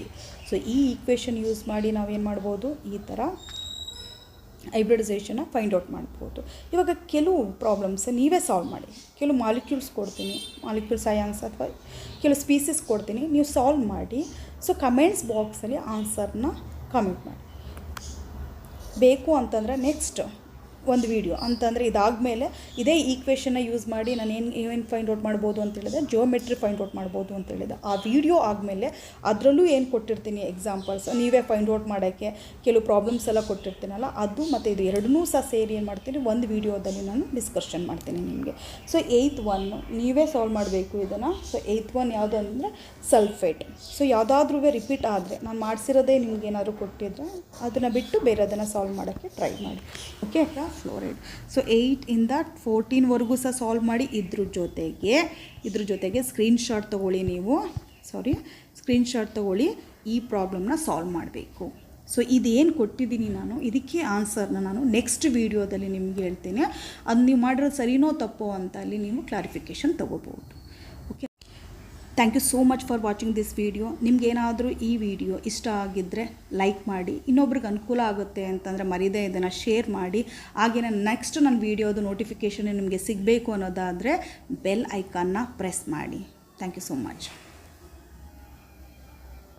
ಸೊ ಈ ಈಕ್ವೇಷನ್ ಯೂಸ್ ಮಾಡಿ ನಾವೇನು ಮಾಡ್ಬೋದು, ಈ ಥರ ಹೈಬ್ರಿಡೈಸೇಷನ್ನ ಫೈಂಡ್ ಔಟ್ ಮಾಡ್ಬೋದು. ಇವಾಗ ಕೆಲವು ಪ್ರಾಬ್ಲಮ್ಸ್ ನೀವೇ ಸಾಲ್ವ್ ಮಾಡಿ. ಕೆಲವು ಮಾಲಿಕ್ಯೂಲ್ಸ್ ಕೊಡ್ತೀನಿ, ಮಾಲಿಕ್ಯೂಲ್ಸ್ ಅಯಾನ್ಸ್ ಅಥವಾ ಕೆಲವು ಸ್ಪೀಸೀಸ್ ಕೊಡ್ತೀನಿ, ನೀವು ಸಾಲ್ವ್ ಮಾಡಿ. ಸೊ ಕಮೆಂಟ್ಸ್ ಬಾಕ್ಸಲ್ಲಿ ಆನ್ಸರ್ನ ಕಮೆಂಟ್ ಮಾಡಿ. ಬೇಕು ಅಂತಂದರೆ ನೆಕ್ಸ್ಟ್ ಒಂದು ವೀಡಿಯೋ ಅಂತಂದರೆ ಇದಾದಮೇಲೆ ಇದೇ ಈಕ್ವೇಷನ್ನ ಯೂಸ್ ಮಾಡಿ ನಾನು ಏನು ಫೈಂಡ್ ಔಟ್ ಮಾಡ್ಬೋದು ಅಂತ ಹೇಳಿದೆ, ಜಿಯೋಮೆಟ್ರಿ ಫೈಂಡ್ ಔಟ್ ಮಾಡ್ಬೋದು ಅಂತ ಹೇಳಿದೆ. ಆ ವಿಡಿಯೋ ಆದಮೇಲೆ ಅದರಲ್ಲೂ ಏನು ಕೊಟ್ಟಿರ್ತೀನಿ ಎಕ್ಸಾಂಪಲ್ಸ್, ನೀವೇ ಫೈಂಡ್ ಔಟ್ ಮಾಡೋಕ್ಕೆ ಕೆಲವು ಪ್ರಾಬ್ಲಮ್ಸ್ ಎಲ್ಲ ಕೊಟ್ಟಿರ್ತೀನಲ್ಲ, ಅದು ಮತ್ತು ಇದು ಎರಡನ್ನೂ ಸಹ ಸೇರಿ ಏನು ಮಾಡ್ತೀನಿ ಒಂದು ವೀಡಿಯೋದಲ್ಲಿ ನಾನು ಡಿಸ್ಕಷನ್ ಮಾಡ್ತೀನಿ ನಿಮಗೆ. ಸೊ 8th one ನೀವೇ ಸಾಲ್ವ್ ಮಾಡಬೇಕು ಇದನ್ನು. ಸೊ 8th one ಯಾವುದು ಅಂದರೆ ಸಲ್ಫೇಟ್. ಸೊ ಯಾವುದಾದ್ರೂ ರಿಪೀಟ್ ಆದರೆ ನಾನು ಮಾಡಿಸಿರೋದೇ ನಿಮ್ಗೆ ಏನಾದರೂ ಕೊಟ್ಟಿದ್ರೆ ಅದನ್ನು ಬಿಟ್ಟು ಬೇರೆದನ್ನು ಸಾಲ್ವ್ ಮಾಡೋಕ್ಕೆ ಟ್ರೈ ಮಾಡಿ. Okay, fluoride. ಸೊ 8 ಇಂದ 14ವರೆಗೂ ಸಹ ಸಾಲ್ವ್ ಮಾಡಿ. ಇದ್ರ ಜೊತೆಗೆ ಸ್ಕ್ರೀನ್ಶಾಟ್ ತೊಗೊಳ್ಳಿ ನೀವು. ಸ್ಕ್ರೀನ್ಶಾಟ್ ತೊಗೊಳ್ಳಿ, ಈ ಪ್ರಾಬ್ಲಮ್ನ ಸಾಲ್ವ್ ಮಾಡಬೇಕು. ಸೊ ಇದೇನು ಕೊಟ್ಟಿದ್ದೀನಿ ನಾನು, ಇದಕ್ಕೆ ಆನ್ಸರ್ನ ನಾನು ನೆಕ್ಸ್ಟ್ ವೀಡಿಯೋದಲ್ಲಿ ನಿಮ್ಗೆ ಹೇಳ್ತೀನಿ. ಅದು ನೀವು ಮಾಡಿರೋದು ಸರಿನೋ ತಪ್ಪೋ ಅಂತ ಅಲ್ಲಿ ನೀವು ಕ್ಲಾರಿಫಿಕೇಷನ್ ತೊಗೋಬೋದು. Okay, thank you so much for watching this video. ನಿಮಗೇನಾದರೂ ಈ ವಿಡಿಯೋ ಇಷ್ಟ ಆಗಿದ್ದರೆ ಲೈಕ್ ಮಾಡಿ, ಇನ್ನೊಬ್ರಿಗೆ ಅನುಕೂಲ ಆಗುತ್ತೆ ಅಂತಂದರೆ ಮರೀದೇ ಇದನ್ನು ಶೇರ್ ಮಾಡಿ. ಹಾಗೆಯೇ ನೆಕ್ಸ್ಟ್ ನನ್ನ ವೀಡಿಯೋದು ನೋಟಿಫಿಕೇಷನ್ ನಿಮಗೆ ಸಿಗಬೇಕು ಅನ್ನೋದಾದರೆ ಬೆಲ್ ಐಕಾನ್ನ ಪ್ರೆಸ್ ಮಾಡಿ. Thank you so much.